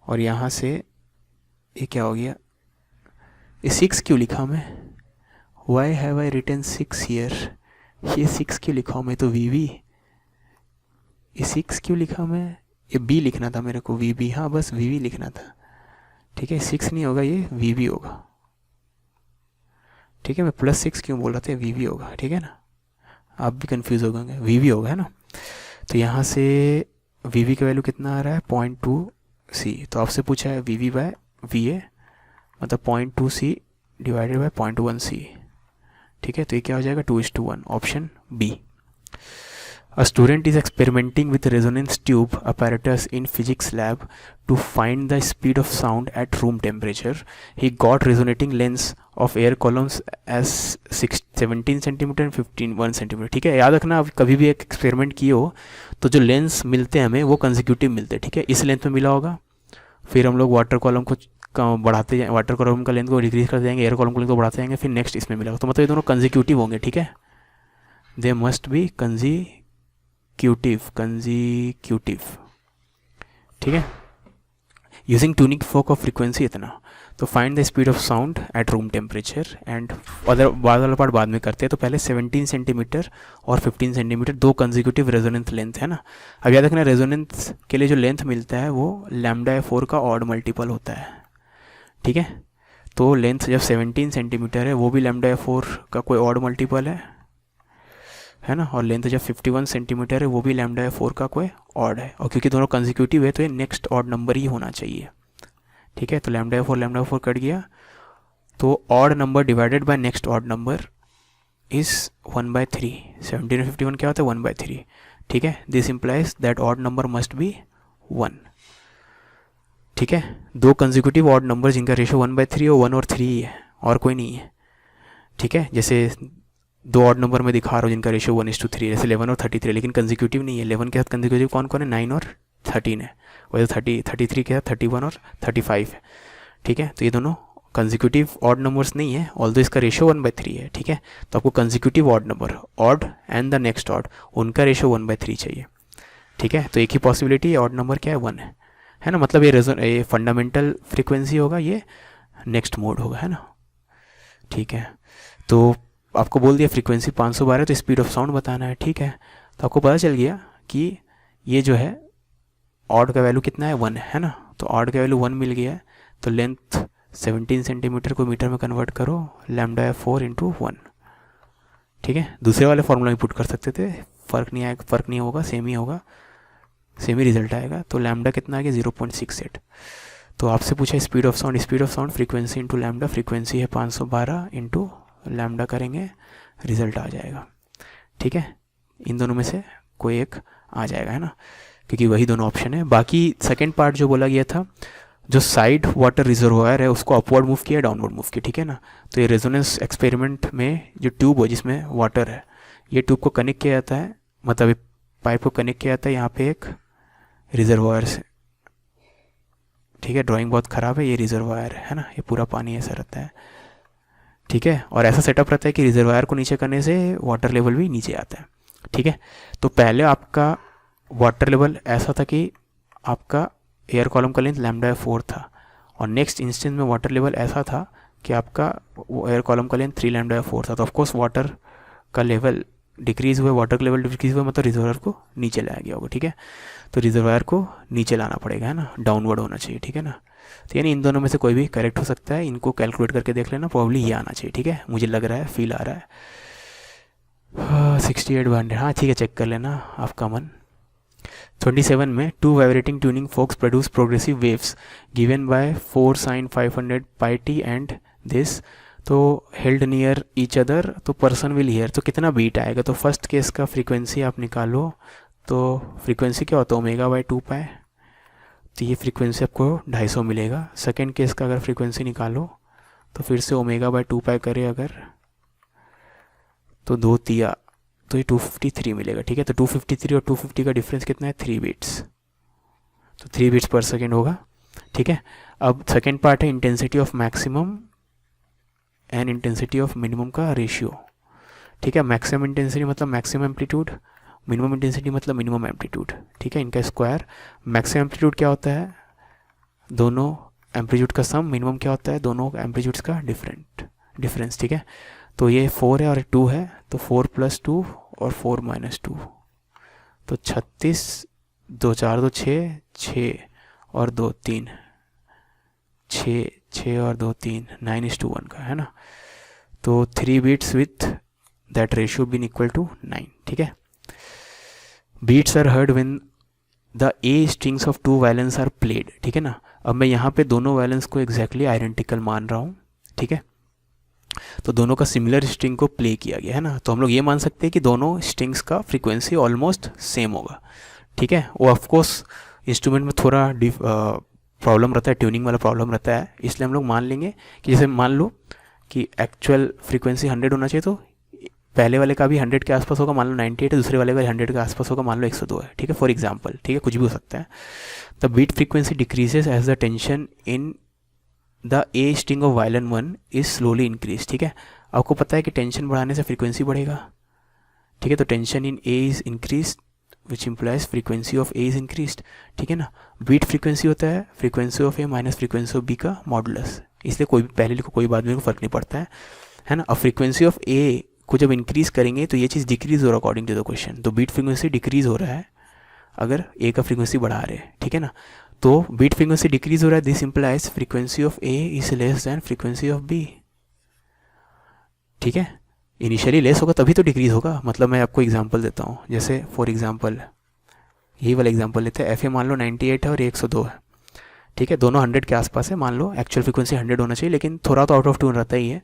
और यहाँ से ये क्या हो गया, ये 6 क्यों लिखा मैं, why have I written 6 here, ये 6 क्यों लिखा मैं, तो वी ये 6 क्यों लिखा मैं, ये बी लिखना था मेरे को, वी बी, हाँ बस वी लिखना था, ठीक है। 6 नहीं होगा, ये वी होगा, ठीक है। मैं प्लस 6 क्यों बोल रहा था, वी होगा, ठीक है ना, आप भी कंफ्यूज हो गए, वी होगा, है ना। तो यहाँ से वी का वैल्यू कितना आ रहा है 0.2 सी, तो आपसे पूछा है वी बाय वी ए मतलब 0.2 सी डिवाइडेड बाय 0.1 सी, ठीक है। तो ये क्या हो जाएगा 2:1, option B. A student is experimenting with resonance tube apparatus in physics lab to find the speed of sound at room temperature. He got resonating lengths of air columns as 17 centimetre and 1 centimetre. ठीक है, याद रखना आप कभी भी एक experiment किए हो तो जो लेंस मिलते हैं हमें वो कंसेक्यूटिव मिलते हैं. ठीक है, इस लेंथ में मिला होगा, फिर हम लोग वाटर कॉलम को बढ़ाते जाएंगे, वाटर कॉलम का लेंथ को डिक्रीज करते जाएंगे, एयर कॉलम को लेंथ को बढ़ाते जाएंगे, फिर नेक्स्ट इसमें मिलेगा. तो मतलब ये दोनों कंसेक्यूटिव होंगे. ठीक है, दे मस्ट बी कंसेक्यूटिव. ठीक है, using tuning fork of frequency इतना. तो find the speed of sound at room temperature and other वाला पार्ट बाद में करते हैं. तो पहले 17 सेंटीमीटर और 15 सेंटीमीटर दो कंसेक्यूटिव रेजोनेंस लेंथ है ना. अब याद रखना रेजोनेंस के लिए जो लेंथ मिलता है वो λ/4 का ऑड मल्टीपल होता है. ठीक है, तो लेंथ जब 17 सेंटीमीटर है वो भी λ/4 का कोई ऑड मल्टीपल है ना, और लेंथ जब 51 सेंटीमीटर है वो भी λ/4 का कोई ऑड है. और क्योंकि दोनों कंसेक्यूटिव है तो ये नेक्स्ट ऑड नंबर ही होना चाहिए. ठीक है, तो λ/4 कट गया, तो odd number divided by next odd number is 1/3. 17 और 51 क्या होता है 1/3. ठीक है, this implies that odd number must be 1. ठीक है, दो कंसेक्यूटिव ऑड नंबर जिनका रेशियो 1/3 और 1 और 3 ही है और कोई नहीं है. ठीक है, जैसे दो ऑड नंबर में दिखा रहा हूँ जिनका रेशियो 1:3 जैसे 11 और 33, लेकिन कंसेक्यूटिव नहीं है. 11 के साथ कंसेक्यूटिव कौन कौन है 9 और 13 है, वैसे 33 के साथ 31 और 35 है. ठीक है, तो ये दोनों कंसेक्यूटिव ऑड नंबर्स नहीं है, ऑल्दो इसका रेशियो 1/3 है. ठीक है, तो आपको consecutive odd number odd and the next odd उनका रेशियो 1/3 चाहिए. ठीक है, तो एक ही पॉसिबिलिटी ऑड नंबर क्या है 1 है ना. मतलब ये फंडामेंटल फ्रीक्वेंसी होगा, ये नेक्स्ट मोड होगा, है ना. ठीक है, तो आपको बोल दिया फ्रीक्वेंसी 512 तो स्पीड ऑफ साउंड बताना है. ठीक है, तो आपको पता चल गया कि ये जो है ऑड का वैल्यू कितना है 1 है ना. तो ऑड का वैल्यू 1 मिल गया है, तो लेंथ 17 सेंटीमीटर को मीटर में कन्वर्ट करो λ/4 × 1. ठीक है, दूसरे वाले फॉर्मूला में पुट कर सकते थे, फ़र्क नहीं होगा, सेम ही रिजल्ट आएगा. तो लैम्डा कितना आ गया 0.68. तो आपसे पूछा speed of sound frequency into lambda. Frequency है 512 इंटू लैम्डा करेंगे, रिजल्ट आ जाएगा. ठीक है, इन दोनों में से कोई एक आ जाएगा, है ना, क्योंकि वही दोनों ऑप्शन है. बाकी सेकंड पार्ट जो बोला गया था, जो साइड वाटर रिजर्वायर है उसको अपवर्ड मूव किया, डाउनवर्ड मूव किया. ठीक है ना, तो ये रेजोनेंस एक्सपेरिमेंट में जो ट्यूब हो जिसमें वाटर है, ये ट्यूब को कनेक्ट किया जाता है, मतलब पाइप को कनेक्ट किया जाता है यहाँ पे एक रिजर्वायर से. ठीक है, ड्राइंग बहुत ख़राब है, ये रिजर्वायर है ना, ये पूरा पानी ऐसा रहता है. ठीक है, और ऐसा सेटअप रहता है कि रिजर्वायर को नीचे करने से वाटर लेवल भी नीचे आता है. ठीक है, तो पहले आपका वाटर लेवल ऐसा था कि आपका एयर कॉलम का लेंथ λ/4 था, और नेक्स्ट इंस्टेंस में वाटर लेवल ऐसा था कि आपका एयर कॉलम का लेंथ 3 λ/4 था. तो ऑफकोर्स वाटर का लेवल डिक्रीज़ हुआ, मतलब रिजर्वायर को नीचे लाया गया होगा. ठीक है, तो रिजर्वायर को नीचे लाना पड़ेगा, है ना, डाउनवर्ड होना चाहिए. ठीक है ना, तो यानी इन दोनों में से कोई भी करेक्ट हो सकता है. इनको कैलकुलेट करके देख लेना, प्रॉब्ली ये आना चाहिए. ठीक है, मुझे लग रहा है, फील आ रहा है 68/100. हाँ ठीक है, चेक कर लेना आपका मन. 27 में 2 vibrating tuning forks produce progressive waves given by 4 sin 500 πt and this. तो हेल्ड नियर ईच अदर, तो पर्सन विल हियर. तो कितना बीट आएगा, तो फर्स्ट केस का फ्रीक्वेंसी आप निकालो. तो फ्रीक्वेंसी क्या होता है ω/2π, तो ये फ्रीक्वेंसी आपको 250 मिलेगा. सेकेंड केस का अगर फ्रीक्वेंसी निकालो तो फिर से ω/2π करे अगर, तो 2 तिया, तो ये 253 मिलेगा. ठीक है, तो 253 और 250 का डिफरेंस कितना है 3 बीट्स, तो 3 बीट्स पर सेकेंड होगा. ठीक है, अब सेकेंड पार्ट है intensity of maximum and intensity of minimum का रेशियो. ठीक है, मैक्सिमम इंटेंसिटी मतलब मैक्सिमम एम्पलीट्यूड, मिनिमम इंटेंसिटी मतलब मिनिमम एम्पलीट्यूड. ठीक है, इनका स्क्वायर. मैक्सिमम एम्पलीट्यूड क्या होता है, दोनों एम्पलीट्यूड का सम. मिनिमम क्या होता है, दोनों एम्पलीट्यूड्स का डिफरेंस. ठीक है, तो ये 4 है और 2 है, तो 4 + 2 और 4 - 2, तो 36, 2 4 2 6, 6 और 2 3, 6 और 2 3, 9:1 का, है ना. तो 3 beats with that ratio been equal to 9. ठीक है, beats are heard when the A strings of 2 violins are played. ठीक है ना, अब मैं यहाँ पे दोनों वायलेंस को एग्जैक्टली आइडेंटिकल मान रहा हूँ. ठीक है, तो दोनों का सिमिलर स्ट्रिंग को प्ले किया गया है ना, तो हम लोग ये मान सकते हैं कि दोनों स्ट्रिंग्स का फ्रीक्वेंसी ऑलमोस्ट सेम होगा। ठीक है, वो ऑफकोर्स इंस्ट्रूमेंट में थोड़ा प्रॉब्लम रहता है, ट्यूनिंग वाला प्रॉब्लम रहता है, इसलिए हम लोग मान लेंगे कि जैसे मान लो कि एक्चुअल फ्रीक्वेंसी 100 होना चाहिए, तो पहले वाले का भी 100 के आसपास होगा, मान लो 98 है, दूसरे वाले का 100 के आसपास होगा, मान लो 102 है। ठीक है, फॉर एग्जाम्पल, ठीक है, कुछ भी हो सकता है। The beat frequency decreases as the tension in the A string of violin 1 is slowly increase. ठीक है, आपको पता है कि टेंशन बढ़ाने से फ्रीक्वेंसी बढ़ेगा। ठीक है, तो tension in A is increase which implies frequency of A is increase. ठीक है ना, बीट फ्रीक्वेंसी होता है frequency of A minus frequency of B का मॉडुलस, इसलिए कोई पहले लिखो कोई बाद में फर्क नहीं पड़ता है ना। अब फ्रीक्वेंसी ऑफ ए को जब इंक्रीज करेंगे तो ये चीज़ डिक्रीज हो रहा है अकॉर्डिंग टू द क्वेश्चन, तो बीट फ्रीक्वेंसी डिक्रीज हो रहा है अगर ए का फ्रीक्वेंसी बढ़ा रहे हैं। ठीक है ना, तो बीट फ्रीक्वेंसी डिक्रीज हो रहा है, this implies frequency of A is less than frequency of B. ठीक है, इनिशियली लेस होगा तभी तो डिक्रीज होगा। मतलब मैं आपको एग्जांपल देता हूँ, जैसे फॉर एग्जांपल यही वाला एग्जांपल लेते हैं, एफ ए मान लो 98 है और 102 है। ठीक है, दोनों 100 के आसपास है, मान लो एक्चुअल फ्रीक्वेंसी 100 होना चाहिए, लेकिन थोड़ा तो आउट ऑफ ट्यून रहता ही है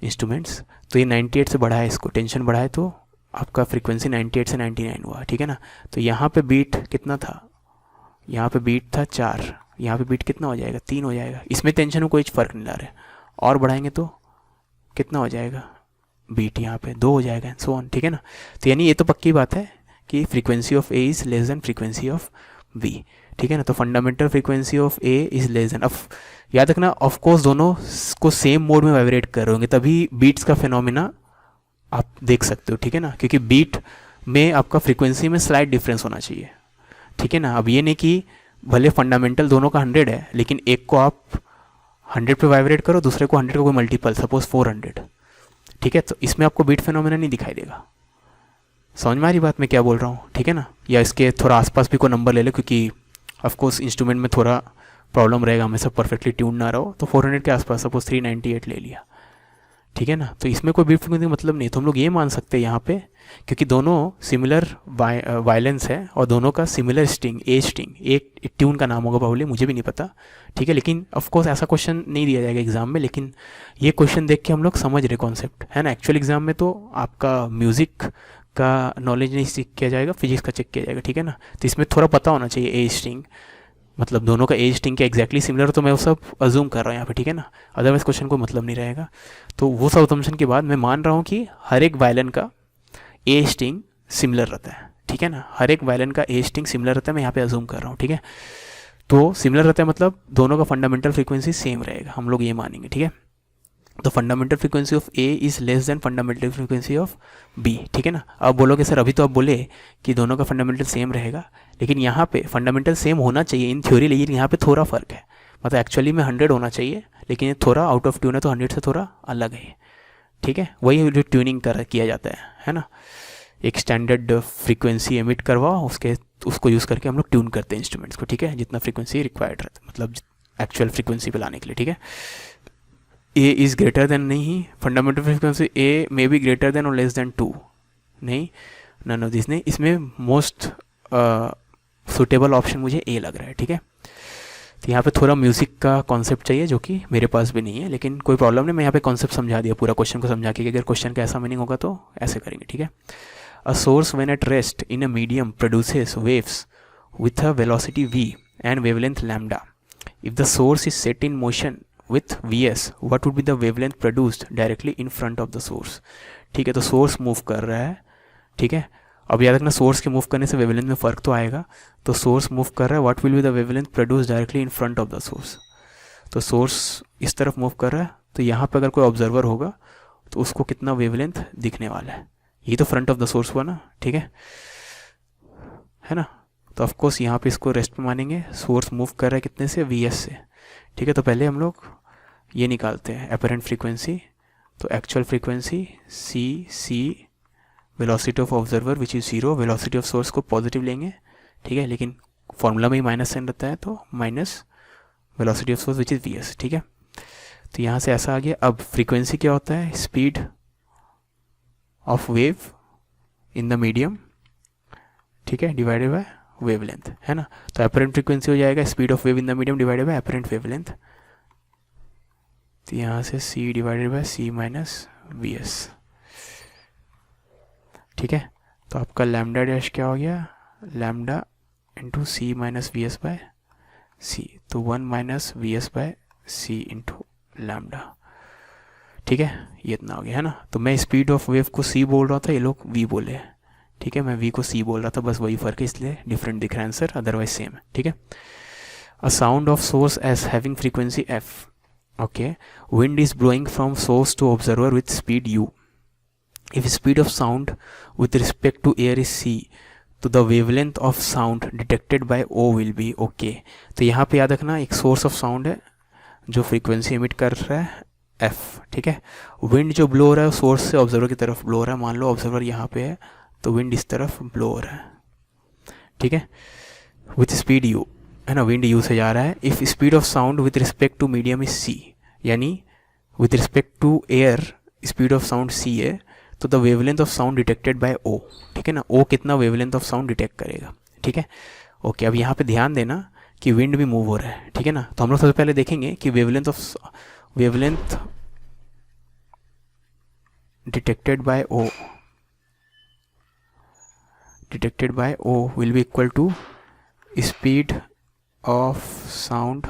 इंस्ट्रूमेंट्स, तो ये 98 से बढ़ा है, इसको टेंशन बढ़ा है, तो आपका फ्रीक्वेंसी 98 से 99 हुआ। ठीक है ना, तो यहाँ पे बीट कितना था, यहाँ पे बीट था 4, यहाँ पे बीट कितना हो जाएगा, 3 हो जाएगा। इसमें टेंशन में कोई फ़र्क नहीं ला रहा है, और बढ़ाएंगे तो कितना हो जाएगा, बीट यहाँ पे 2 हो जाएगा, सो ऑन। ठीक है ना, तो यानी ये तो पक्की बात है कि frequency of A is less than frequency of B. ठीक है ना, तो fundamental frequency of A is less than, अब याद रखना ऑफकोर्स दोनों को सेम मोड में वाइब्रेट कर रहे होंगे, तभी बीट्स का फिनोमिना आप देख सकते हो। ठीक है ना, क्योंकि बीट में आपका फ्रीक्वेंसी में स्लाइट डिफरेंस होना चाहिए। ठीक है ना, अब ये नहीं कि भले फंडामेंटल दोनों का 100 है, लेकिन एक को आप 100 पे वाइब्रेट करो, दूसरे को 100 का कोई मल्टीपल, सपोज 400। ठीक है, तो इसमें आपको बीट फिनोमिना नहीं दिखाई देगा। समझ में आ रही बात मैं क्या बोल रहा हूँ। ठीक है ना, या इसके थोड़ा आसपास भी कोई नंबर ले लो, क्योंकि ऑफकोर्स इंस्ट्रूमेंट में थोड़ा प्रॉब्लम रहेगा, हमेशा परफेक्टली ट्यून ना रहो, तो 400 के आसपास सपोज 398 ले लिया। ठीक है ना, तो इसमें कोई बीट फ्रीक्वेंसी का मतलब नहीं, तो हम लोग ये मान सकते हैं यहाँ पे, क्योंकि दोनों सिमिलर वायलेंस है और दोनों का सिमिलर स्ट्रिंग, ए स्ट्रिंग, एक ट्यून का नाम होगा प्रॉब्ली, मुझे भी नहीं पता। ठीक है, लेकिन ऑफकोर्स ऐसा क्वेश्चन नहीं दिया जाएगा एग्जाम में, लेकिन ये क्वेश्चन देख के हम लोग समझ रहे कॉन्सेप्ट, है ना। एक्चुअल एग्जाम में तो आपका म्यूज़िक का नॉलेज नहीं चेक किया जाएगा, फिजिक्स का चेक किया जाएगा। ठीक है ना, तो इसमें थोड़ा पता होना चाहिए ए स्ट्रिंग, मतलब दोनों का एज स्ट्रिंग के एग्जैक्टली सिमिलर, तो मैं वो सब अज्यूम कर रहा हूँ यहाँ पे। ठीक है ना, अदरवाइज क्वेश्चन को मतलब नहीं रहेगा। तो वो सब असम्पशन के बाद मैं मान रहा हूँ कि हर एक वायलिन का ए स्ट्रिंग सिमिलर रहता है। ठीक है ना, हर एक वायलिन का ए स्ट्रिंग सिमिलर रहता है, मैं यहाँ पे अज्यूम कर रहा हूँ। ठीक है, तो सिमिलर रहता है मतलब दोनों का फंडामेंटल फ्रीक्वेंसी सेम रहेगा, हम लोग ये मानेंगे। ठीक है, तो fundamental frequency of A is less than fundamental frequency of B. ठीक है ना, अब बोलोगे सर अभी तो आप बोले कि दोनों का फंडामेंटल सेम रहेगा, लेकिन यहाँ पे फंडामेंटल सेम होना चाहिए इन थ्योरी, लेकिन यहाँ पे थोड़ा फ़र्क है, मतलब एक्चुअली में 100 होना चाहिए, लेकिन ये थोड़ा आउट ऑफ ट्यून है, तो 100 से थोड़ा अलग है। ठीक है, वही जो ट्यूनिंग किया जाता है ना, एक स्टैंडर्ड फ्रीक्वेंसी एमिट करवाओ, उसको यूज़ करके हम लोग ट्यून करते हैं इंस्ट्रूमेंट्स को। ठीक है, जितना फ्रीक्वेंसी रिक्वायर्ड रहता है, मतलब एक्चुअल फ्रीक्वेंसी पे लाने के लिए। ठीक है, ए इज़ ग्रेटर देन नहीं, fundamental frequency A may be greater than और लेस देन 2 नहीं, नन ऑफ दिस नहीं, इसमें मोस्ट सुटेबल ऑप्शन मुझे ए लग रहा है। ठीक है, तो यहाँ पे थोड़ा म्यूज़िक का कॉन्सेप्ट चाहिए, जो कि मेरे पास भी नहीं है, लेकिन कोई प्रॉब्लम नहीं, मैं यहाँ पे कॉन्सेप्ट समझा दिया पूरा क्वेश्चन को समझा के, अगर क्वेश्चन का ऐसा मीनिंग होगा तो ऐसे करेंगे। ठीक है, a source when at rest in a medium produces waves with a velocity v and wavelength lambda. If the source is set in motion with vs, what would be the wavelength produced directly in front of the source? ठीक है, तो source move कर रहा है। ठीक है, अब याद रखना सोर्स के मूव करने से वेवलेंथ में फ़र्क तो आएगा, तो सोर्स मूव कर रहा है, what will be the wavelength produce directly in front of the source. तो सोर्स इस तरफ मूव कर रहा है, तो यहाँ पे अगर कोई ऑब्जर्वर होगा तो उसको कितना वेवलेंथ दिखने वाला है, ये तो फ्रंट ऑफ द सोर्स हुआ ना। ठीक है ना, तो ऑफकोर्स यहाँ पे इसको रेस्ट में मानेंगे, सोर्स मूव कर रहा है कितने से, वी एस से। ठीक है, तो पहले हम लोग ये निकालते हैं एपरेंट फ्रीक्वेंसी, तो actual frequency C velocity of observer which is 0, velocity of source को पॉजिटिव लेंगे। ठीक है, लेकिन फॉर्मूला में ही माइनस साइन रहता है, तो minus velocity of source which is V S. ठीक है, तो यहाँ से ऐसा आ गया। अब फ्रीक्वेंसी क्या होता है, speed of wave in the medium, ठीक है, डिवाइडेड बाय वेवलेंथ, है ना। तो एपरेंट फ्रीक्वेंसी हो जाएगा speed of wave in the medium divided by apparent wavelength. तो यहाँ से c divided by c minus V S. ठीक है, तो आपका लैम्डा डैश क्या हो गया, lambda into C minus V S by c, तो 1 minus V S by c into lambda. ठीक है, ये इतना हो गया है ना। तो मैं स्पीड ऑफ वेव को c बोल रहा था, ये लोग v बोले। ठीक है, मैं v को c बोल रहा था, बस वही फ़र्क है, इसलिए डिफरेंट दिख रहा है आंसर, अदरवाइज सेम है। ठीक है, a sound of source as having frequency f, okay, wind is blowing from source to observer with speed u. If speed of sound with respect to air is c, तो the wavelength of sound detected by o will be okay. तो यहाँ पे याद रखना, एक source of sound है जो frequency emit कर रहा है f। ठीक है, विंड जो ब्लो हो रहा है सोर्स से ऑब्जर्वर की तरफ ब्लो हो रहा है। मान लो ऑब्जर्वर यहाँ पे है तो विंड इस तरफ ब्लो हो रहा है। ठीक है, विथ स्पीड u, है ना, विंड u से जा रहा है। If speed of sound with respect to medium is c, यानी with respect to air speed of sound c है, तो the wavelength of sound detected by o। ठीक है ना, o कितना वेवलेंथ ऑफ साउंड डिटेक्ट करेगा। ठीक है, ओके, अब यहाँ पे ध्यान देना कि विंड भी मूव हो रहा है। ठीक है ना, तो हम लोग सबसे पहले देखेंगे कि wavelength detected by o will be equal to speed of sound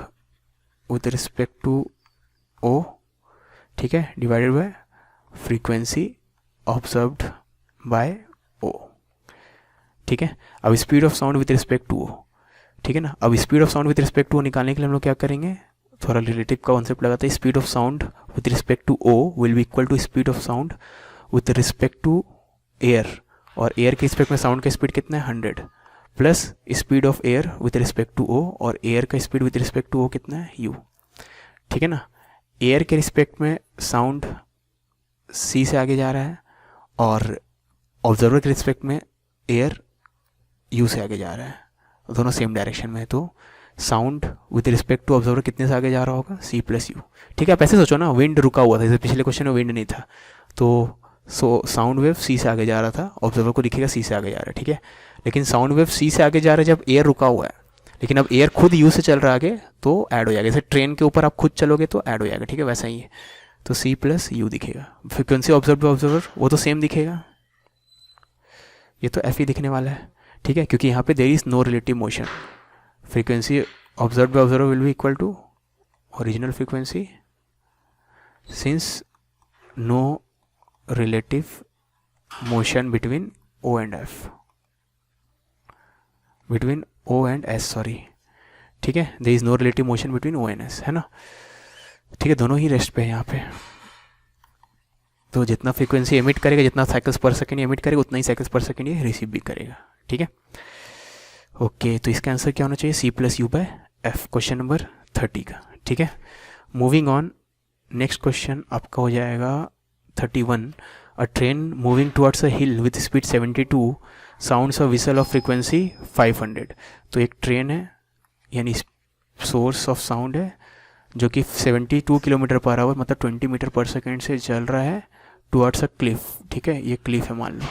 with respect to o, ठीक है, divided by frequency observed by o। ठीक है, अब speed of sound with respect to o, ठीक है ना, अब speed of sound with respect to o निकालने के लिए हम लोग क्या करेंगे, थोड़ा रिलेटिव का कॉन्सेप्ट लगाते हैं। Speed of sound with respect to o will be equal to speed of sound with respect to air, और एयर के रिस्पेक्ट में साउंड का स्पीड कितना है 100, plus speed of air with respect to o, और air का speed with respect to o कितना है u। ठीक है ना, एयर के रिस्पेक्ट में साउंड c से आगे जा रहा है और ऑब्जर्वर के रिस्पेक्ट में एयर u से आगे जा रहा है, दोनों सेम डायरेक्शन में है। तो sound with respect to observer कितने से आगे जा रहा होगा, c प्लस u। ठीक है, आप ऐसे सोचो ना, विंड रुका हुआ था, जैसे पिछले क्वेश्चन में विंड नहीं था, तो साउंड वेव c से आगे जा रहा था, ऑब्जर्वर को दिखेगा c से आगे जा रहा है। ठीक है, लेकिन साउंड वेव c से आगे जा रहा है जब एयर रुका हुआ है, लेकिन अब एयर खुद u से चल रहा है आगे तो ऐड हो जाएगा। जैसे ट्रेन के ऊपर आप खुद चलोगे तो ऐड हो जाएगा। ठीक है, वैसा ही है, तो c प्लस u दिखेगा। फ्रिक्वेंसी ऑब्जर्व बाय ऑब्जर्वर वो तो सेम दिखेगा, ये तो f ही दिखने वाला है। ठीक है, क्योंकि यहाँ पे there is no relative motion. Frequency observe by observer will be equal to original frequency since no relative motion between o and f, between o and s, sorry. ठीक है, there is no relative motion between o and s, है ना। ठीक है, दोनों ही rest पे है यहाँ पे, तो जितना फ्रीक्वेंसी एमिट करेगा, जितना साइकिल्स पर सेकंड एमिट करेगा, उतना ही साइकिल्स पर सेकंड ये रिसीव भी करेगा। ठीक है, ओके, तो इसका आंसर क्या होना चाहिए, c plus u by f, question number 30 का। ठीक है, मूविंग ऑन, नेक्स्ट क्वेश्चन आपका हो जाएगा 31। अ train moving towards a hill with speed 72 sounds a whistle of frequency 500। तो एक ट्रेन है, यानी सोर्स ऑफ साउंड है जो कि 72 किलोमीटर पर आवर, मतलब 20 मीटर पर सेकेंड से चल रहा है टुवर्ड्स अ क्लिफ। ठीक है, ये क्लिफ है मान लो।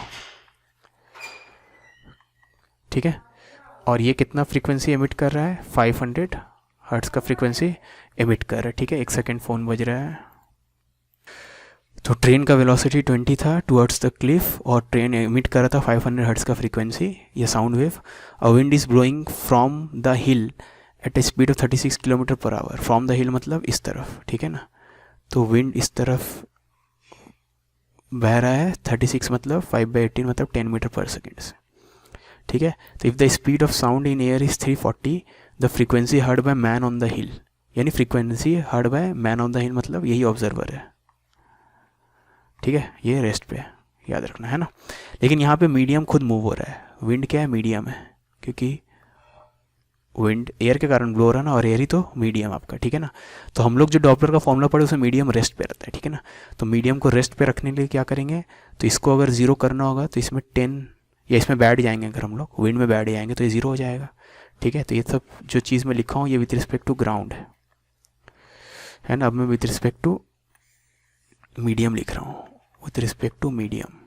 ठीक है, और ये कितना फ्रीक्वेंसी एमिट कर रहा है, 500 हर्ट्ज का फ्रीक्वेंसी एमिट कर रहा है। ठीक है, एक सेकेंड फ़ोन बज रहा है। तो ट्रेन का वेलोसिटी 20 था टुवर्ड्स द क्लिफ, और ट्रेन एमिट कर रहा था 500 हर्ट्ज का फ्रीक्वेंसी, ये sound wave. A wind is blowing from the hill at a speed of 36 kilometre per hour. From the hill मतलब इस तरफ, ठीक है ना, तो विंड इस तरफ बह रहा है, 36 मतलब 5/18 मतलब 10 मीटर पर सेकेंड से। ठीक है, तो if the speed of sound in air is 340, the frequency heard by man on the hill, यानी frequency heard by man on the hill मतलब यही ऑब्जर्वर है। ठीक है, ये रेस्ट पे याद रखना है ना। लेकिन यहाँ पे मीडियम खुद मूव हो रहा है, विंड क्या है, मीडियम है, क्योंकि विंड एयर के कारण ब्लो हो रहा है ना, और एयर ही तो मीडियम आपका। ठीक है ना, तो हम लोग जो डॉपलर का फॉर्मूला पढ़े उसमें मीडियम रेस्ट पे रहता है। ठीक है ना, तो मीडियम को रेस्ट पे रखने के लिए क्या करेंगे, तो इसको अगर 0 करना होगा तो इसमें 10 या इसमें बैठ जाएंगे, अगर हम लोग विंड में बैठ जाएंगे तो ये 0 हो जाएगा। ठीक है, तो ये सब जो चीज़ मैं लिखा हूँ ये विथ रिस्पेक्ट टू ग्राउंड है ना। अब मैं विथ रिस्पेक्ट टू मीडियम लिख रहा हूँ, विथ रिस्पेक्ट टू मीडियम।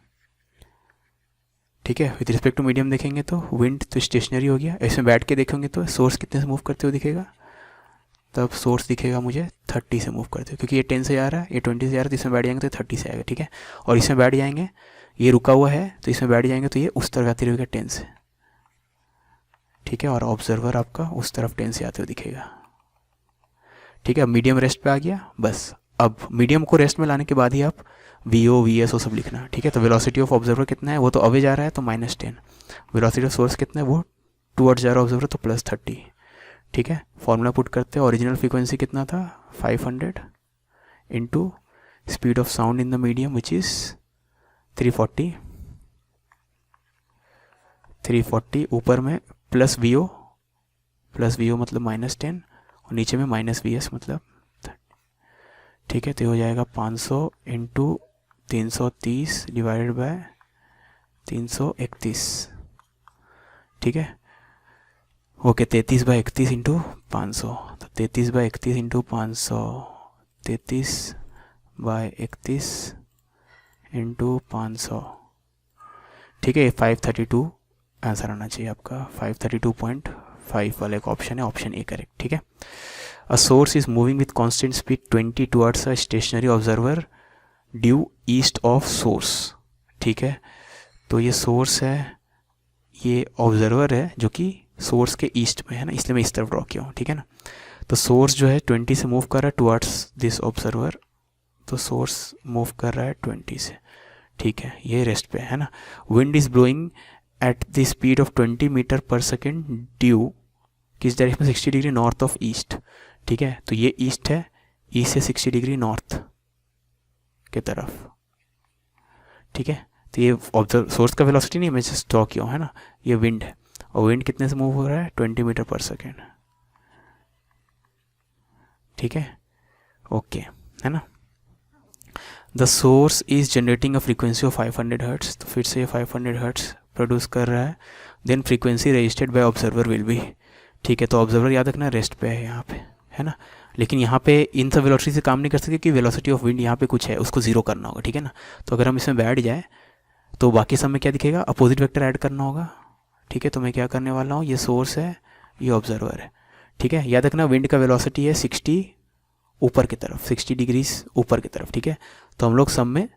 ठीक है, विथ रिस्पेक्ट टू मीडियम देखेंगे तो विंड तो स्टेशनरी हो गया, इसमें बैठ के देखेंगे तो सोर्स कितने से मूव करते हुए दिखेगा, तब सोर्स दिखेगा मुझे 30 से मूव करते हुए, क्योंकि ये 10 से जा रहा है, ये 20 से जा रहा है, तो इसमें बैठ जाएंगे तो 30 से आएगा, ठीक है। और इसमें बैठ जाएंगे, ये रुका हुआ है तो इसमें बैठ जाएंगे तो ये उस तरफ आते रहेगा 10 से, ठीक है। और ऑब्जर्वर आपका उस तरफ 10 से आते हुए दिखेगा, ठीक है। अब मीडियम रेस्ट पे आ गया, बस अब मीडियम को रेस्ट में लाने के बाद ही आप VO VS वो सब लिखना, ठीक है। तो वेलोसिटी ऑफ ऑब्जर्वर कितना है, वो तो अवे जा रहा है तो -10, वेलोसिटी ऑफ सोर्स कितना है, वो टुवर्ड्स जा रहा है ऑब्जर्वर तो +30, ठीक है। फॉर्मूला पुट करते हैं, ओरिजिनल फ्रीक्वेंसी कितना था 500 into speed of sound in the medium which is 340, ऊपर में प्लस VO मतलब -10 और नीचे में -VS मतलब, ठीक है। तो हो जाएगा 500 इंटू 330 डिवाइडेड बाय 331, ठीक है। ओके 33/31 इंटू 500, तो 33/31 इंटू 500, 33/31 इंटू 500, ठीक है। 532 आंसर आना चाहिए आपका, 532.5 वाला एक ऑप्शन है, ऑप्शन ए करेक्ट, ठीक है। A source is moving with constant speed 20 towards a stationary observer due east of source, ठीक है। तो ये सोर्स है, ये ऑब्जर्वर है जो कि सोर्स के ईस्ट में है ना, इसलिए मैं इस तरफ ड्रॉ किया हूँ, ठीक है ना। तो सोर्स जो है 20 से मूव कर रहा है टुवर्ड्स दिस ऑब्जर्वर, तो सोर्स मूव कर रहा है 20 से, ठीक है। ये रेस्ट पे है ना। Wind is blowing at the speed of 20 metre per second due किस डायरेक्शन में, 60 डिग्री नॉर्थ ऑफ ईस्ट, ठीक है। तो ये ईस्ट है, ईस्ट से 60 डिग्री नॉर्थ के तरफ, ठीक है। तो ये ऑब्जर्व सोर्स का वेलोसिटी नहीं, मैं जस्ट ड्रॉ किया हूँ, है ना। ये विंड है, और विंड कितने से मूव हो रहा है 20 मीटर पर सेकेंड, ठीक है। ओके है ना। The source is generating a frequency of 500 hertz, तो फिर से ये 500 हर्ट्स प्रोड्यूस कर रहा है, then frequency registered by observer will be, ठीक है। तो ऑब्जर्वर याद रखना रेस्ट पे है यहाँ पे, है ना। लेकिन यहाँ पे इन सब वेलोसिटी से काम नहीं कर सकते, क्योंकि वेलोसिटी ऑफ विंड यहाँ पे कुछ है, उसको जीरो करना होगा, ठीक है ना। तो अगर हम इसमें बैठ जाए तो बाकी सब में क्या दिखेगा, अपोजिट वेक्टर ऐड करना होगा, ठीक है। तो मैं क्या करने वाला हूँ, ये सोर्स है, ये ऑब्जर्वर है, ठीक है। याद रखना विंड का वेलोसिटी है 60 ऊपर की तरफ, 60 डिग्रीज ऊपर की तरफ, ठीक है। तो हम लोग सब में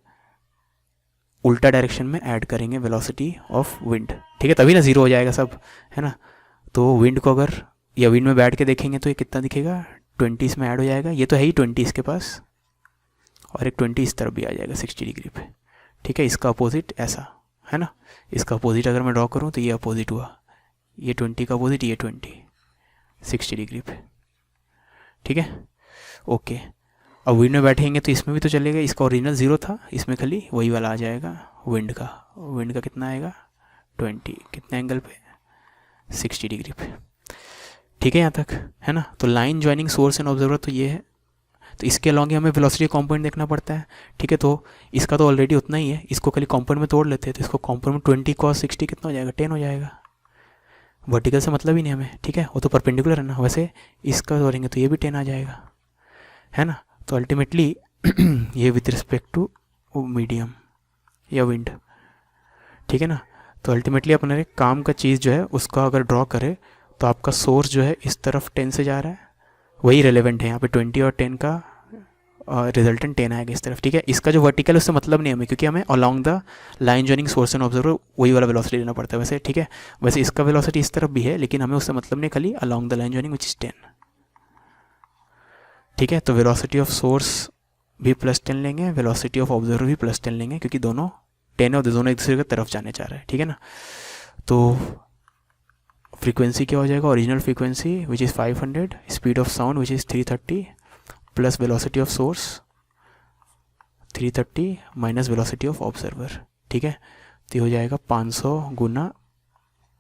उल्टा डायरेक्शन में ऐड करेंगे वेलोसिटी ऑफ विंड, ठीक है, तभी ना जीरो हो जाएगा सब, है ना। तो विंड को अगर या विंड में बैठ के देखेंगे तो ये कितना दिखेगा, 20 में ऐड हो जाएगा, ये तो है ही 20 इसके पास, और एक 20 इस तरफ भी आ जाएगा 60 डिग्री पे, ठीक है। इसका अपोजिट ऐसा है ना, इसका अपोजिट अगर मैं ड्रॉ करूँ तो ये अपोजिट हुआ, ये 20 का अपोजिट, ये 20 60 डिग्री पे, ठीक है। ओके अब विंड में बैठेंगे तो इसमें भी तो चलेगा, इसका ओरिजिनल 0 था, इसमें खाली वही वाला आ जाएगा विंड का कितना आएगा 20, कितने एंगल पे 60 डिग्री पे, ठीक है यहाँ तक, है ना। तो line joining source and observer तो ये है, तो इसके अलॉन्ग हमें वेलोसिटी कॉम्पोनेंट देखना पड़ता है, ठीक है। तो इसका तो ऑलरेडी उतना ही है, इसको खाली कॉम्पोनेंट में तोड़ लेते हैं, तो इसको कॉम्पोनेंट 20 cos 60 कितना हो जाएगा 10 हो जाएगा, वर्टिकल से मतलब ही नहीं हमें, ठीक है, वो तो परपेंडिकुलर है ना। वैसे इसका तोड़ेंगे तो ये भी 10 आ जाएगा, है ना। तो अल्टीमेटली ये विथ रिस्पेक्ट टू मीडियम या विंड, ठीक है ना। तो अल्टीमेटली अपने काम का चीज़ जो है उसका अगर ड्रॉ करें तो आपका सोर्स जो है इस तरफ 10 से जा रहा है, वही रेलेवेंट है यहाँ पे, 20 और 10 का रिजल्टेंट 10 आएगा इस तरफ, ठीक है। इसका जो वर्टिकल उससे मतलब नहीं हमें, क्योंकि हमें along the line joining source and observer वही वाला वेलोसिटी लेना पड़ता है वैसे, ठीक है। वैसे इसका वेलोसिटी इस तरफ भी है, लेकिन हमें उससे मतलब नहीं, खाली along the line joining which is 10, ठीक है। तो वेलोसिटी ऑफ सोर्स भी +10 लेंगे, वेलोसिटी ऑफ ऑब्जर्वर भी +10 लेंगे, क्योंकि दोनों 10 और दोनों एक दूसरे की तरफ जाने जा रहे हैं, ठीक है ना। तो फ्रीक्वेंसी क्या हो जाएगा, original frequency which is 500, speed of sound which is 330 plus velocity of source 330 minus velocity of observer, ठीक है। तो हो जाएगा 500 गुना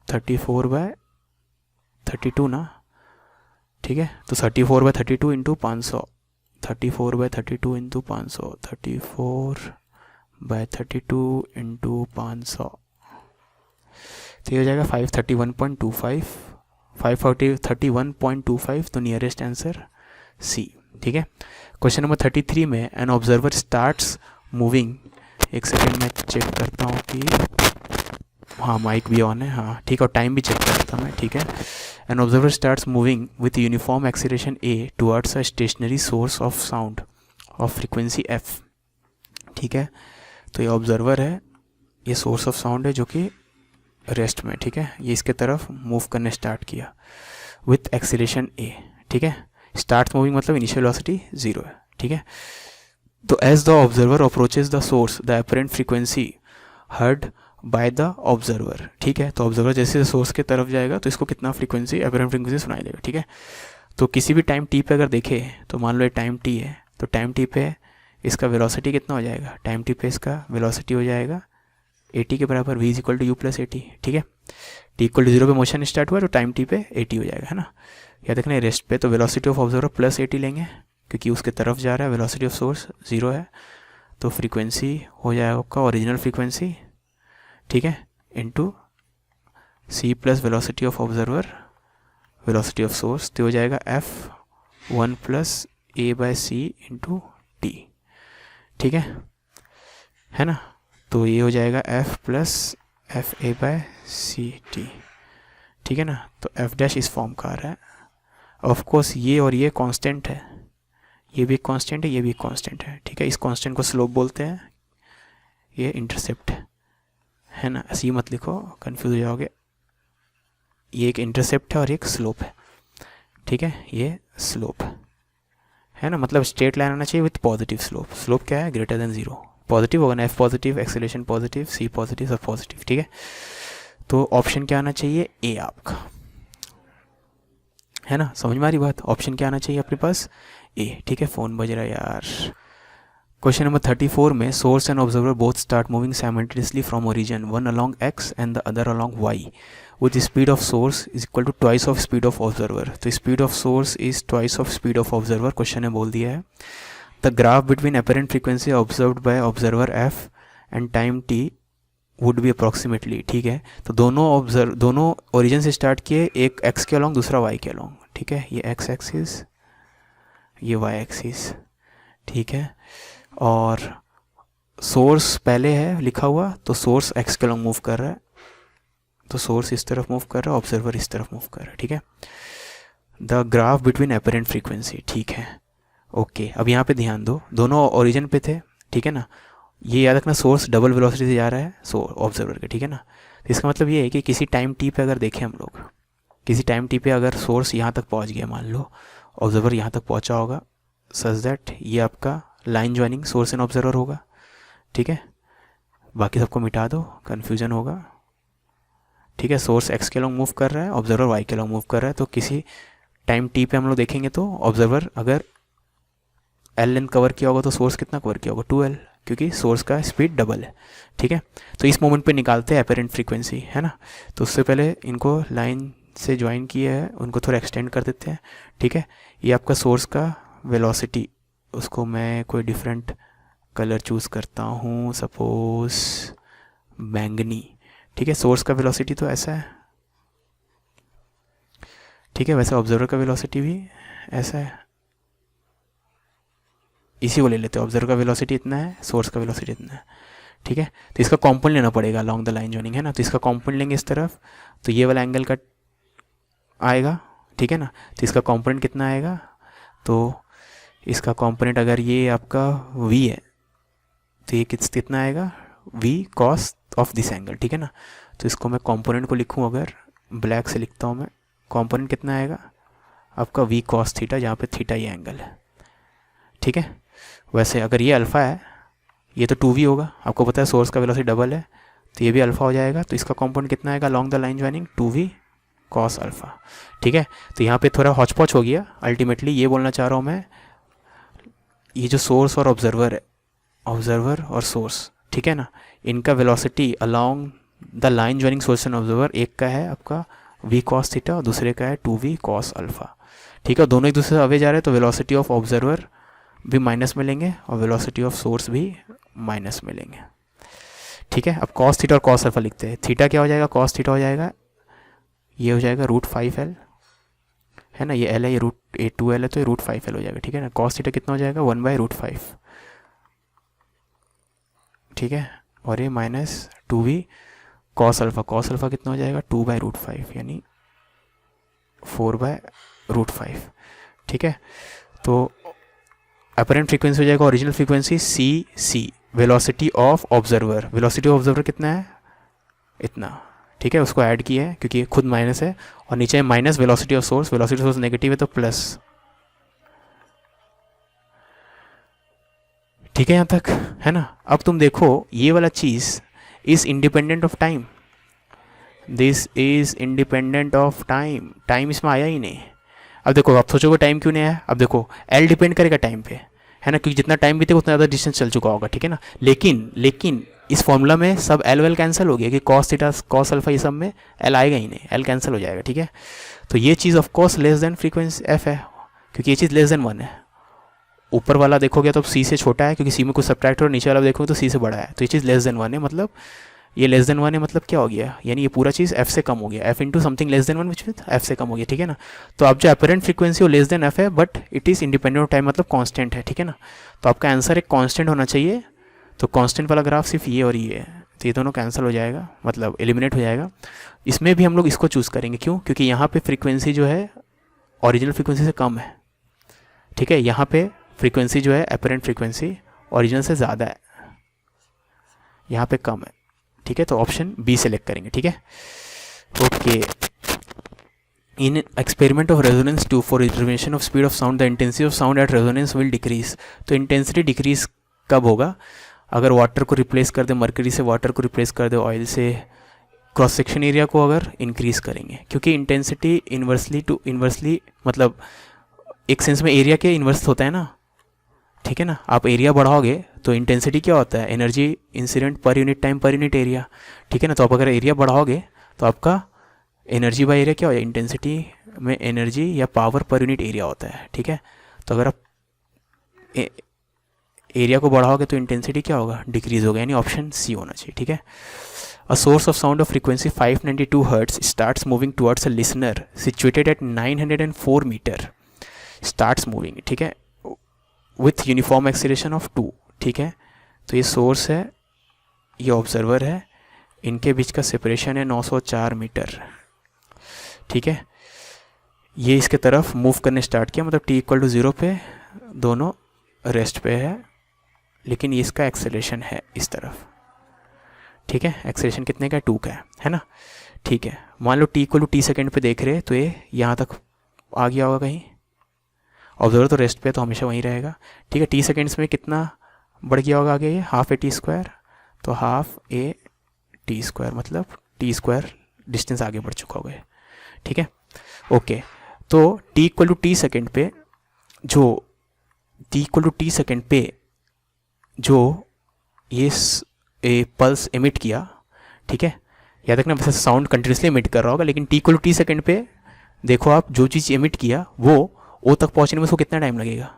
34/32 ना, ठीक है। तो 34/32 इंटू 500, 34/32 इंटू 500, 34/32 इंटू 500, तो ये हो जाएगा 531.25, 531.25, तो नियरेस्ट आंसर सी, ठीक है। क्वेश्चन नंबर 33 में एन ऑब्जर्वर स्टार्ट्स मूविंग, एक सेकेंड में चेक करता हूँ कि हाँ माइक भी ऑन है, हाँ ठीक है, और टाइम भी चेक कर रहा था मैं, ठीक है। An observer starts moving with uniform acceleration a towards a stationary source of sound of frequency f, ठीक है। तो ये ऑब्जर्वर है, ये सोर्स ऑफ साउंड है जो कि रेस्ट में, ठीक है, ये इसके तरफ मूव करने स्टार्ट किया विथ एक्सीलरेशन ए, ठीक है। स्टार्ट मूविंग मतलब इनिशियल वेलोसिटी 0 है, ठीक है। तो as the observer approaches the source the apparent frequency heard by the observer, ठीक है। तो ऑब्जर्वर जैसे सोर्स के तरफ जाएगा तो इसको कितना फ्रीक्वेंसी, अपरेंट फ्रीक्वेंसी सुनाई देगा, ठीक है। तो किसी भी टाइम टी पे अगर देखे तो मान लो ये टाइम टी है, तो टाइम टी पे इसका वेलोसिटी कितना हो जाएगा, टाइम टी पे इसका वेलोसिटी हो जाएगा ए टी के बराबर, v is equal to u plus a t, ठीक है। टी इक्वल टू 0 पे मोशन स्टार्ट हुआ तो टाइम टी पे ए टी हो जाएगा, है ना। या देखना रेस्ट पे तो velocity of observer plus a T लेंगे क्योंकि उसके तरफ जा रहा है, वेलोसिटी ऑफ सोर्स 0 है, तो फ्रीक्वेंसी हो जाएगा आपका ओरिजिनल फ्रीक्वेंसी, ठीक है, into c plus velocity of observer velocity of source, तो हो जाएगा f 1 plus a by c into t, ठीक है ना। तो ये हो जाएगा f plus f a by c t, ठीक है ना। तो एफ डैश इस फॉर्म का आ रहा है। ऑफ कोर्स ये और ये कांस्टेंट है, ये भी एक कांस्टेंट है, ये भी एक कांस्टेंट है, ठीक है। इस कांस्टेंट को स्लोप बोलते हैं, ये इंटरसेप्ट है ना, सी मत लिखो कंफ्यूज हो जाओगे। ये एक इंटरसेप्ट है और एक स्लोप है, ठीक है, ये स्लोप है ना, मतलब स्ट्रेट लाइन आना चाहिए विथ पॉजिटिव स्लोप। स्लोप क्या है, ग्रेटर देन 0, पॉजिटिव होगा ना, एफ पॉजिटिव, एक्सेलरेशन पॉजिटिव, सी पॉजिटिव, सब पॉजिटिव, ठीक है। तो ऑप्शन क्या आना चाहिए, ए आपका, है ना, समझ में आ रही बात। ऑप्शन क्या आना चाहिए अपने पास, ए, ठीक है। फ़ोन बज रहा है यार। क्वेश्चन नंबर 34 में source and observer both start moving simultaneously from origin, one along x and the other along y with speed of source is equal to twice of speed of observer। तो speed of source is twice of speed of observer, question ने बोल दिया है। the graph between apparent frequency observed by observer f and time t would be approximately, ठीक है। तो दोनों origin से स्टार्ट किए, एक x के अलॉन्ग दूसरा y के अलॉन्ग, ठीक है, ये x एक्सिस ये y एक्सिस, ठीक है। और सोर्स पहले है लिखा हुआ, तो सोर्स x के अलॉन्ग मूव कर रहा है, तो सोर्स इस तरफ मूव कर रहा है, ऑब्जर्वर इस तरफ मूव कर रहा है, ठीक है। The graph between apparent frequency, ठीक है, ओके। अब यहाँ पे ध्यान दो, दोनों ओरिजिन पे थे, ठीक है ना। ये याद रखना सोर्स डबल वेलोसिटी से जा रहा है ऑब्जर्वर के, ठीक है ना। तो इसका मतलब ये है कि किसी टाइम टी पे अगर देखें हम लोग, किसी टाइम टी पे अगर सोर्स यहाँ तक पहुँच गया, मान लो ऑब्जर्वर यहाँ तक पहुँचा होगा, सच दैट ये आपका line joining source and observer होगा, ठीक है। बाकी सबको मिटा दो, कन्फ्यूजन होगा, ठीक है। सोर्स एक्स के लॉन्ग मूव कर रहा है, ऑब्जर्वर वाई के लॉन्ग मूव कर रहा है, तो किसी टाइम टी पे हम लोग देखेंगे तो ऑब्जर्वर अगर एल लेंथ कवर किया होगा तो सोर्स कितना कवर किया होगा, 2L, क्योंकि सोर्स का स्पीड डबल है, ठीक है। तो इस मोमेंट पे निकालते हैं अपेरेंट फ्रीक्वेंसी, है ना। तो उससे पहले इनको लाइन से ज्वाइन किए हैं, उनको थोड़ा एक्सटेंड कर देते हैं, ठीक है। ये आपका सोर्स का वेलोसिटी, उसको मैं कोई डिफरेंट कलर चूज़ करता हूँ, सपोज बैंगनी, ठीक है। सोर्स का वेलोसिटी तो ऐसा है, ठीक है, वैसे ऑब्जर्वर का वेलोसिटी भी ऐसा है, इसी को ले लेते हैं। ऑब्जर्वर का वेलोसिटी इतना है, सोर्स का वेलोसिटी इतना है, ठीक है। तो इसका कॉम्पोनेंट लेना पड़ेगा अलॉन्ग द लाइन जॉइनिंग, है ना। तो इसका कॉम्पोनेंट लेंगे इस तरफ, तो ये वाला एंगल का आएगा, ठीक है ना। तो इसका कॉम्पोनेंट कितना आएगा, तो इसका कॉम्पोनेंट अगर ये आपका v है तो ये कितना आएगा, v cos of this angle, ठीक है ना। तो इसको मैं कंपोनेंट को लिखूं, अगर ब्लैक से लिखता हूं मैं, कंपोनेंट कितना आएगा आपका v cos थीटा, जहाँ पे थीटा ये एंगल है, ठीक है। वैसे अगर ये अल्फ़ा है, ये तो 2v होगा, आपको पता है सोर्स का वेलोसिटी डबल है, तो ये भी अल्फ़ा हो जाएगा। तो इसका कंपोनेंट कितना आएगा long the line joining, 2v cos alpha, ठीक है। तो यहाँ पे थोड़ा हॉच पॉच हो गया। अल्टीमेटली ये बोलना चाह रहा हूँ मैं, ये जो सोर्स और ऑब्जर्वर है, ऑब्जर्वर और सोर्स, ठीक है ना, इनका velocity along the line joining source and observer, एक का है आपका v cos थीटा और दूसरे का है 2v cos अल्फ़ा, ठीक है। दोनों एक दूसरे से अवे जा रहे हैं, तो वेलोसिटी ऑफ ऑब्जर्वर भी माइनस में लेंगे और वेलोसिटी ऑफ सोर्स भी माइनस में लेंगे, ठीक है। अब cos थीटा और cos अल्फ़ा लिखते हैं। थीटा क्या हो जाएगा, cos थीटा हो जाएगा, ये हो जाएगा √5L, है ना, ये L है, ये √2L है, तो ये √5L हो जाएगा, ठीक है ना। cos थीटा कितना हो जाएगा, 1/√5, ठीक है, और ये -2v कॉस अल्फ़ा कितना हो जाएगा 2/√5 यानी 4/√5। ठीक है, तो अपरेंट फ्रीक्वेंसी हो जाएगा original frequency C velocity of observer. Velocity of observer कितना है, इतना। ठीक है, उसको ऐड किया है क्योंकि ये खुद माइनस है, और नीचे minus velocity of source. Velocity source negative है तो प्लस। ठीक है यहाँ तक, है ना। अब तुम देखो ये वाला चीज़ is independent of time, this is independent of time. Time इसमें आया ही नहीं। अब देखो, आप सोचोगे टाइम क्यों नहीं आया। अब देखो एल डिपेंड करेगा टाइम पे, है ना, क्योंकि जितना टाइम बीतेगा उतना ज़्यादा डिस्टेंस चल चुका होगा। ठीक है ना, लेकिन इस फॉर्मूला में सब एल वेल कैंसिल हो गया कि कॉस थीटा कॉस अल्फा ये सब में एल आएगा ही नहीं, एल कैंसिल हो जाएगा। ठीक है, तो ये चीज़ of course less than frequency f है, क्योंकि ये चीज़ लेस देन 1 है। ऊपर वाला देखोगे तो सी से छोटा है क्योंकि सी में कुछ सब्ट्रैक्ट हो, नीचे वाला देखोगे तो सी से बड़ा है, तो ये चीज़ लेस देन 1 है। मतलब ये लेस देन 1 है, मतलब क्या हो गया, यानी ये पूरा चीज़ एफ से कम हो गया, F into something less than 1 which with F से कम हो गया। ठीक है ना, तो आप जो अपरेंट फ्रीक्वेंसी वो लेस देन एफ है, but it is independent of time, मतलब कांस्टेंट है। ठीक है ना, तो आपका आंसर एक कांस्टेंट होना चाहिए। तो कांस्टेंट वाला ग्राफ सिर्फ ये और ये है, तो ये दोनों कैंसिल हो जाएगा, मतलब एलिमिनेट हो जाएगा। इसमें भी हम लोग इसको चूज़ करेंगे, क्यों, क्योंकि यहाँ पे फ्रीक्वेंसी जो है ओरिजिनल फ्रीक्वेंसी से कम है। ठीक है, यहाँ पे फ्रीक्वेंसी जो है अपरेंट फ्रीक्वेंसी ओरिजिनल से ज़्यादा है, यहाँ पे कम है। ठीक है, तो ऑप्शन बी सेलेक्ट करेंगे। ठीक है, okay. In experiment of resonance 2 for determination of speed of sound the intensity of sound at resonance will decrease. तो इंटेंसिटी डिक्रीज कब होगा, अगर वाटर को रिप्लेस कर दे, मर्करी से वाटर को रिप्लेस कर दे ऑयल से, क्रॉस सेक्शन एरिया को अगर इंक्रीज़ करेंगे, क्योंकि इंटेंसिटी इन्वर्सली मतलब एक सेंस में एरिया के इन्वर्स होता है ना। ठीक है ना, आप एरिया बढ़ाओगे तो इंटेंसिटी क्या होता है, energy incident per unit time per unit area. ठीक है ना, तो आप अगर एरिया बढ़ाओगे तो आपका एनर्जी बाय एरिया क्या होगा, इंटेंसिटी में एनर्जी या पावर पर यूनिट एरिया होता है। ठीक है, तो अगर आप एरिया को बढ़ाओगे तो इंटेंसिटी क्या होगा, डिक्रीज होगा, यानी ऑप्शन सी होना चाहिए। ठीक है, a source of sound of frequency 592 hertz starts moving towards a listener situated at 904 metre, starts moving. ठीक है, विथ यूनिफॉर्म एक्सीलरेशन ऑफ 2। ठीक है, तो ये सोर्स है, ये ऑब्जर्वर है, इनके बीच का सेपरेशन है 904 मीटर। ठीक है, ये इसके तरफ मूव करने स्टार्ट किया, मतलब t = 0 पे दोनों रेस्ट पे है, लेकिन ये इसका एक्सेलरेशन है इस तरफ। ठीक है, एक्सेलरेशन कितने का है, 2 का है ना। ठीक है, मान लो t = t सेकेंड पे देख रहे हैं, तो ये यहाँ तक आ गया होगा कहीं, ऑब्जर्वर तो रेस्ट पे तो हमेशा वहीं रहेगा। ठीक है, t सेकेंड्स में कितना बढ़ गया होगा आगे, ये ½ a² तो ½ a² मतलब t² डिस्टेंस आगे बढ़ चुका होगा। ठीक है, ओके। तो t = t सेकेंड पे जो ये पल्स एमिट किया, ठीक है, याद रखना वैसे साउंड कंटिन्यूसली एमिट कर रहा होगा, लेकिन t = t सेकेंड पे देखो आप जो चीज़ एमिट किया वो ओ तक पहुंचने में उसको कितना टाइम लगेगा।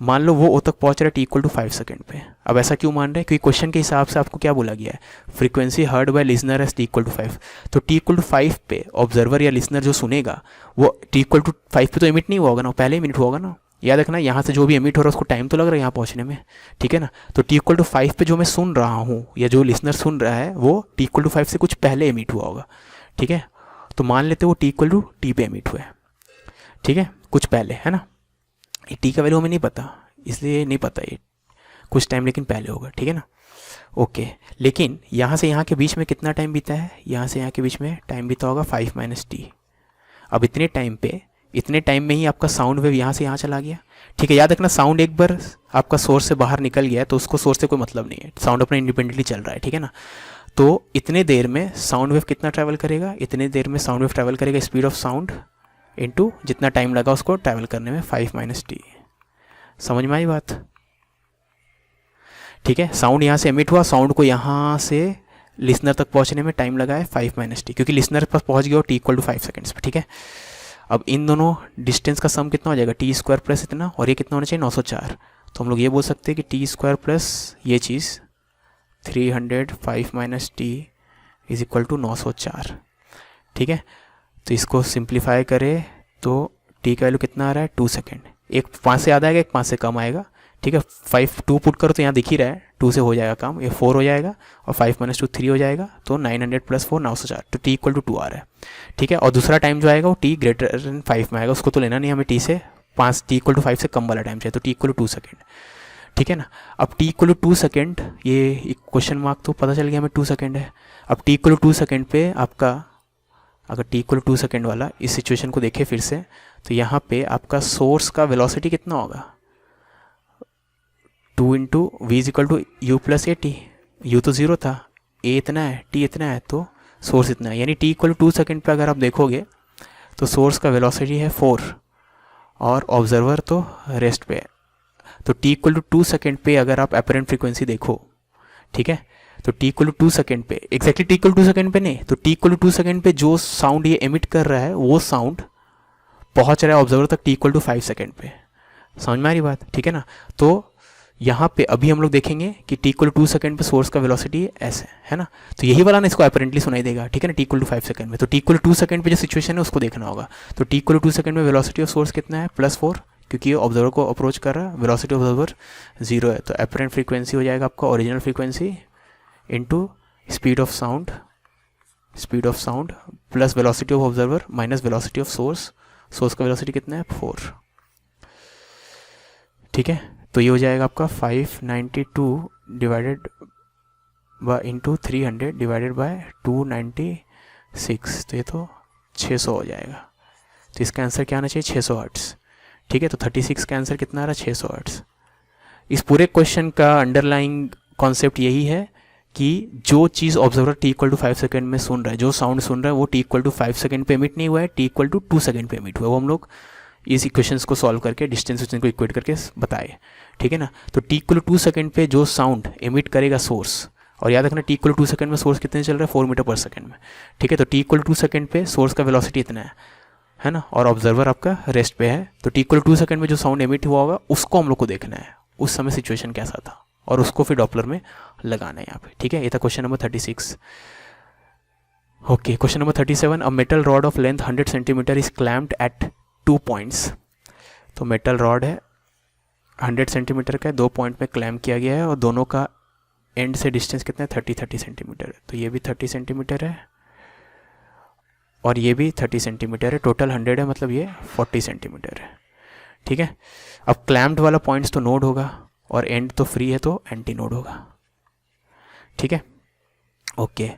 मान लो वो ओ तक पहुंच रहा है t = 5 सेकेंड पे। अब ऐसा क्यों मान रहे हैं, क्योंकि क्वेश्चन के हिसाब से आपको क्या बोला गया है, frequency heard by listener as t = 5। तो t = 5 पे ऑब्जर्वर या लिसनर जो सुनेगा वो t = 5 पे तो एमिट नहीं हुआ होगा ना, पहले एमिट हुआ होगा ना। याद रखना, यहाँ से जो भी एमिट हो रहा है उसको टाइम तो लग रहा है यहाँ पहुँचने में। ठीक है ना, तो t = 5 पे जो मैं सुन रहा हूँ या जो लिसनर सुन रहा है वो t = 5 से कुछ पहले एमिट हुआ होगा। ठीक है, तो मान लेते वो t = t पे एमिट हुआ है। ठीक है, कुछ पहले, है ना। ये t का वैल्यू हमें नहीं पता, इसलिए नहीं पता ये कुछ टाइम, लेकिन पहले होगा। ठीक है ना, ओके। लेकिन यहाँ से यहाँ के बीच में कितना टाइम बीता है, यहाँ से यहाँ के बीच में टाइम बीता होगा 5 - t। अब इतने टाइम में ही आपका साउंड वेव यहाँ से यहाँ चला गया। ठीक है, याद रखना, साउंड एक बार आपका सोर्स से बाहर निकल गया है तो उसको सोर्स से कोई मतलब नहीं है, साउंड अपना इंडिपेंडेंटली चल रहा है। ठीक है ना, तो इतने देर में साउंड वेव कितना ट्रैवल करेगा, इतने देर में साउंड वेव ट्रैवल करेगा स्पीड ऑफ साउंड इनटू जितना टाइम लगा उसको ट्रैवल करने में 5 - t। समझ में आई बात। ठीक है, साउंड यहाँ से एमिट हुआ, साउंड को यहाँ से लिसनर तक पहुँचने में टाइम लगा है 5 - t, क्योंकि लिसनर पास पहुँच गया हो t = 5 सेकेंड्स पे। ठीक है, अब इन दोनों डिस्टेंस का सम कितना हो जाएगा, t² प्लस इतना, और ये कितना होना चाहिए 904। तो हम लोग ये बोल सकते हैं कि t² प्लस ये चीज़ 305 - t = 904। ठीक है, तो इसको सिंप्लीफाई करें तो t का वैल्यू कितना आ रहा है, 2 सेकेंड। एक 5 से ज़्यादा आएगा, एक 5 से कम आएगा। ठीक है। 5 2 पुट करो तो यहाँ दिख ही रहा है 2 से हो जाएगा काम, ये 4 हो जाएगा और 5 - 2 3 हो जाएगा, तो 900 + 4 904, तो t = 2 आ रहा है। ठीक है। और दूसरा टाइम जो आएगा वो t > 5 में आएगा, उसको तो लेना नहीं हमें, t से 5 t = 5 से कम वाला टाइम चाहिए, तो t = 2 सेकेंड। ठीक है ना। अब t = 2 सेकेंड, ये क्वेश्चन मार्क तो पता चल गया हमें 2 सेकेंड है। अब t = 2 सेकेंड पे आपका, अगर t = 2 सेकेंड वाला इस सिचुएशन को देखें फिर से, तो यहाँ पे आपका सोर्स का वेलोसिटी कितना होगा, 2 × v = u + at। u तो 0 था, a इतना है, t इतना है, तो सोर्स इतना है, यानी t = 2 सेकेंड पे अगर आप देखोगे तो सोर्स का वेलोसिटी है 4 और ऑब्जर्वर तो रेस्ट पे है। तो t = 2 सेकेंड पे अगर आप अपरेंट फ्रीक्वेंसी देखो, ठीक है, तो t = 2 सेकेंड पे, एग्जैक्टली t = 2 सेकेंड पे नहीं, तो t = 2 सेकेंड पे जो साउंड ये एमिट कर रहा है वो साउंड पहुंच रहा है ऑब्जर्वर तक t = 5 सेकेंड पे। समझ में आ रही बात, ठीक है ना। तो यहाँ पे अभी हम लोग देखेंगे कि t = 2 सेकेंड पे सोर्स का वेलोसिटी ऐसे है ना, तो यही वाला ना इसको अपेरेंटली सुनाई देगा, ठीक है ना, t = 5 सेकेंड में। तो t = 2 सेकेंड पे जो सिचुएशन है उसको देखना होगा। तो t = 2 सेकेंड में वेलोसिटी ऑफ सोर्स कितना है, +4, क्योंकि ये ऑब्जर्वर को अप्रोच कर रहा है, वेलोसिटी ऑफ ऑब्जर्वर 0 है, तो अपेरेंट फ्रीक्वेंसी हो जाएगा आपका original frequency into speed of sound plus velocity of observer minus velocity of source का वेलोसिटी कितना है, 4। ठीक है। तो ये हो जाएगा आपका 592 divided by into 300 divided by 296, तो ये तो 600 हो जाएगा। तो इसका आंसर क्या आना चाहिए, 600 हर्ट्ज़। ठीक है। तो 36 का आंसर कितना आ रहा है, 600 हर्ट्ज़। इस पूरे क्वेश्चन का अंडरलाइंग कॉन्सेप्ट यही है कि जो चीज़ ऑब्जर्वर t = 5 सेकेंड में सुन रहा है, जो साउंड सुन रहा है वो t = 5 सेकेंड पे एमिट नहीं हुआ है, t = 2 सेकेंड पे एमिट हुआ है। वो हम लोग इस इक्वेशंस को सॉल्व करके डिस्टेंस को इक्वेट करके बताए। ठीक है ना। तो t = 2 सेकेंड पे जो साउंड एमिट करेगा सोर्स, और याद रखना t = 2 सेकेंड में सोर्स कितने चल रहा है, 4 मीटर/सेकेंड में। ठीक है। तो t = 2 सेकेंड पे सोर्स का वेलोसिटी इतना है ना, और ऑब्जर्वर आपका रेस्ट पे है। तो t = 2 सेकेंड में जो साउंड एमिट हुआ होगा उसको हम लोग को देखना है, उस समय सिचुएशन कैसा था, और उसको फिर डॉपलर में लगाना है यहाँ पे। ठीक है। ये था question number 36। Okay, question number 37, a metal rod of length 100 centimetre is clamped at 2 points. तो मेटल रॉड है 100 सेंटीमीटर का, 2 पॉइंट में क्लैम्प किया गया है और दोनों का एंड से डिस्टेंस कितना है, 30 सेंटीमीटर है। तो ये भी 30 सेंटीमीटर है और ये भी 30 सेंटीमीटर है, टोटल 100 है, मतलब ये 40 सेंटीमीटर है। ठीक है। अब क्लैम्प्ड वाला पॉइंट्स तो नोड होगा और एंड तो फ्री है, तो एंटी नोड होगा। ठीक है। ओके,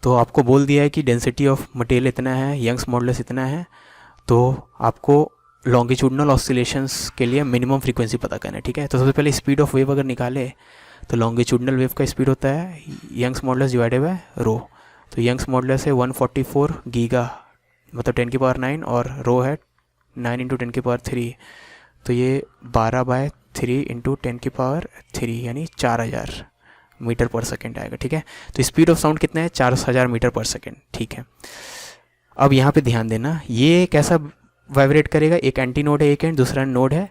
तो आपको बोल दिया है कि डेंसिटी ऑफ मटेरियल इतना है, यंग्स मॉडुलस इतना है, तो आपको लॉन्गिट्यूडनल ऑसिलेशंस के लिए मिनिमम फ्रीक्वेंसी पता करना है। ठीक है। तो सबसे पहले स्पीड ऑफ वेव अगर निकाले तो लॉन्गिट्यूडनल वेव का स्पीड होता है यंग्स मॉडुलस डिवाइडेड बाय रो। तो यंग्स मॉडुलस है 144 गीगा, मतलब 10⁹, और रो है 9 × 10⁻3, तो ये 12/3 × 10⁻3 यानी 4000 मीटर/सेकेंड आएगा। ठीक है। तो स्पीड ऑफ साउंड कितना है, 4000 मीटर/सेकेंड। ठीक है। अब यहाँ पे ध्यान देना, ये कैसा वाइब्रेट करेगा, एक एंटी नोड है एक एंड, दूसरा नोड है,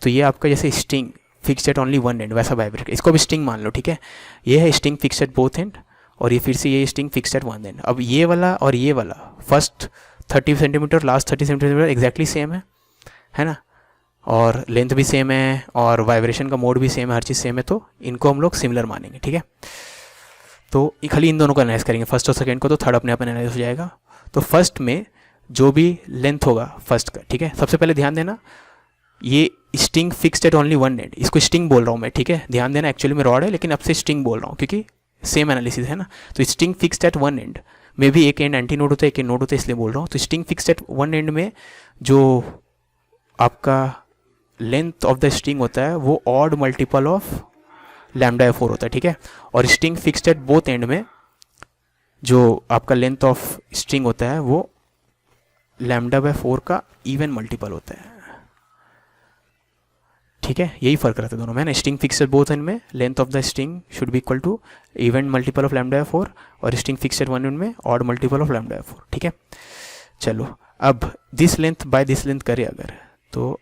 तो ये आपका जैसे string fixed eight only one and वैसा वाइब्रेट, इसको भी स्ट्रिंग मान लो। ठीक है। ये है string fixed at both and, और ये फिर से ये string fixed at one and. अब ये वाला और ये वाला first 30 centimetre last 30 centimetre exactly same है ना, और लेंथ भी सेम है और वाइब्रेशन का मोड भी सेम है, हर चीज़ सेम है, तो इनको हम लोग सिमिलर मानेंगे। ठीक है। तो खाली इन दोनों को एनालाइज करेंगे, फर्स्ट और सेकंड को, तो थर्ड अपने आप एनालाइज हो जाएगा। तो फर्स्ट में जो भी लेंथ होगा फर्स्ट का, ठीक है, सबसे पहले ध्यान देना ये string fixed eight only one and, इसको स्ट्रिंग बोल रहा हूँ मैं। ठीक है। ध्यान देना, एक्चुअली में रॉड है लेकिन अब से स्ट्रिंग बोल रहा हूँ क्योंकि सेम एनालिसिस है ना। तो string fixed at one end में भी एक एंड एंटी नोड होता है, एक एंड नोड होता है, इसलिए बोल रहा हूँ। तो string fixed at one end में जो आपका लेंथ ऑफ द स्ट्रिंग होता है वो ऑड मल्टीपल ऑफ λ/4 होता है। ठीक है। और string fixed at both end में जो आपका लेंथ ऑफ स्ट्रिंग होता है वो λ/4 का इवन मल्टीपल होता है। ठीक है। यही फर्क रहता है दोनों में ना, string fixed at both end में length of the string should be equal to even multiple of λ/4, और string fixed at one end में ऑड मल्टीपल ऑफ λ/4। ठीक है। चलो, अब this length by this length करें अगर, तो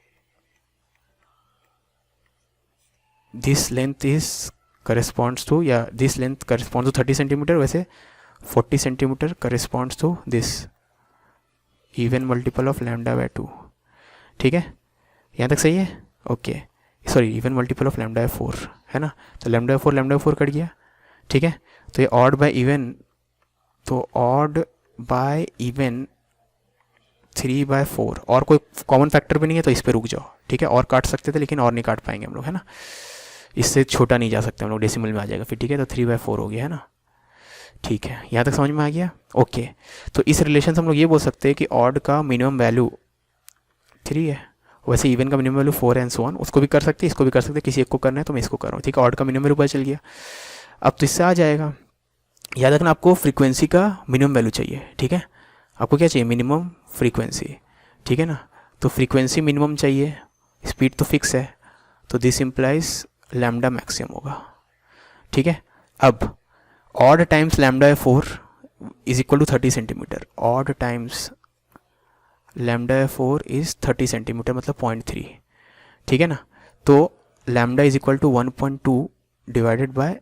this length is corresponds to, या this length corresponds to 30 centimetre, वैसे 40 centimetre corresponds to this even multiple of λ/2। ठीक है। यहाँ तक सही है। Okay, sorry even multiple of lambda 4 है ना। तो लैम्डा 4 कट गया, ठीक है। तो ये ऑड बाय इवन, तो ऑड बाय इवन 3/4, और कोई कॉमन फैक्टर भी नहीं है तो इस पर रुक जाओ, ठीक है। और काट सकते थे लेकिन और नहीं काट पाएंगे हम लोग, है ना। इससे छोटा नहीं जा सकते हम लोग, डेसिमल में आ जाएगा फिर, ठीक है। तो 3/4 हो गया, है ना। ठीक है, यहाँ तक समझ में आ गया। ओके, तो इस रिलेशन से हम लोग ये बोल सकते हैं कि ऑड का मिनिमम वैल्यू 3 है, वैसे इवन का minimum value 4 and so on. उसको भी कर सकते हैं, इसको भी कर सकते हैं, किसी एक को करना है तो मैं इसको कर रहा हूँ, ठीक है। ऑड का मिनिमम वैल्यू पता चल गया। अब तो इससे आ जाएगा, याद रखना आपको फ्रीक्वेंसी का मिनिमम वैल्यू चाहिए, ठीक है। आपको क्या चाहिए, मिनिमम फ्रीक्वेंसी, ठीक है ना। तो फ्रीक्वेंसी मिनिमम चाहिए, स्पीड तो फिक्स है, तो दिस इम्प्लाइज लैम्डा मैक्सिमम होगा, ठीक है। अब odd times lambda 4 is equal to 30 centimetre, odd times lambda 4 is 30 centimetre मतलब 0.3, ठीक है ना। तो lambda is equal to 1.2 divided by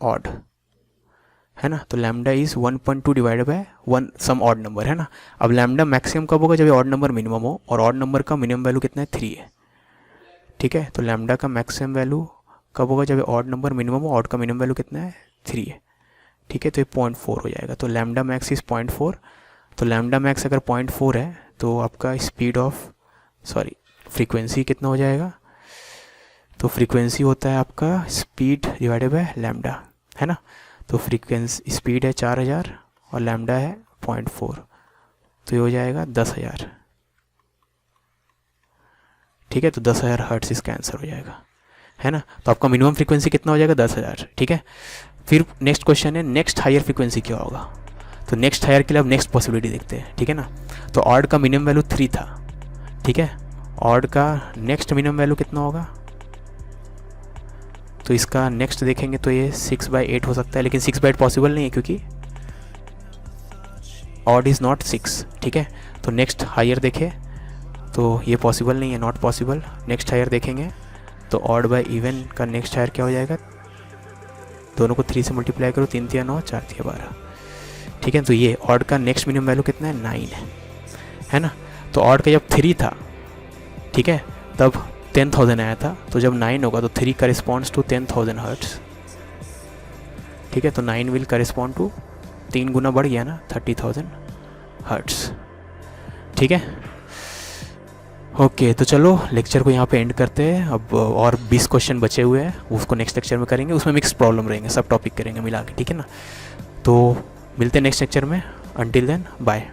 odd, है ना। तो lambda is 1.2 divided by 1 some odd number, है ना। अब लैम्डा मैक्सिमम कब होगा, जब ऑड नंबर मिनिमम हो, और ऑड नंबर का मिनिमम वैल्यू कितना है, 3 है, ठीक है। तो लैम्डा का मैक्सिमम वैल्यू कब होगा, जब ऑड नंबर मिनिमम हो, ऑड का मिनिमम वैल्यू कितना है, 3 है, ठीक है। तो ये 0.4 हो जाएगा। तो लैम्डा मैक्स इज़ 0.4, तो लैम्डा मैक्स अगर 0.4 है तो आपका स्पीड ऑफ फ्रीक्वेंसी कितना हो जाएगा, तो फ्रीक्वेंसी होता है आपका स्पीड डिवाइडेड बाय लैम्डा, है ना। तो फ्रीक्वेंसी स्पीड है 4000 और लैम्डा है 0.4, तो ये हो जाएगा 10,000, ठीक है। तो 10,000 हर्ट्ज इसका आंसर हो जाएगा, है ना। तो आपका मिनिमम फ्रीक्वेंसी कितना हो जाएगा, 10,000, ठीक है। फिर नेक्स्ट क्वेश्चन है, नेक्स्ट हायर फ्रीक्वेंसी क्या होगा। तो नेक्स्ट हायर के लिए अब नेक्स्ट पॉसिबिलिटी देखते हैं, ठीक है ना। तो ऑड का मिनिमम वैल्यू 3 था, ठीक है। ऑड का नेक्स्ट मिनिमम वैल्यू कितना होगा, तो इसका नेक्स्ट देखेंगे तो ये 6/8 हो सकता है, लेकिन 6/8 पॉसिबल नहीं है क्योंकि ऑड इज़ नॉट 6, ठीक है। तो नेक्स्ट हायर देखें तो ये पॉसिबल नहीं है, नॉट पॉसिबल। नेक्स्ट हायर देखेंगे तो ऑड बाय इवन का नेक्स्ट हायर क्या हो जाएगा, दोनों को 3 से मल्टीप्लाई करो, 3 3 9 4 3 12, ठीक है। तो ये ऑड का नेक्स्ट मिनिमम वैल्यू कितना है, 9 है ना। तो ऑड का जब 3 था, ठीक है, तब 10,000 आया था, तो जब 9 होगा तो 3 करिस्पॉन्ड्स टू 10,000 हर्ट्स, ठीक है। तो 9 विल करिस्पॉन्ड टू 3 गुना बढ़ गया ना, 30,000 हर्ट्स, ठीक है। ओके, तो चलो लेक्चर को यहाँ पे एंड करते हैं। अब और 20 क्वेश्चन बचे हुए हैं, उसको नेक्स्ट लेक्चर में करेंगे, उसमें मिक्स प्रॉब्लम रहेंगे, सब टॉपिक करेंगे मिला के, ठीक है ना। तो मिलते हैं नेक्स्ट लेक्चर में, अंटिल देन बाय।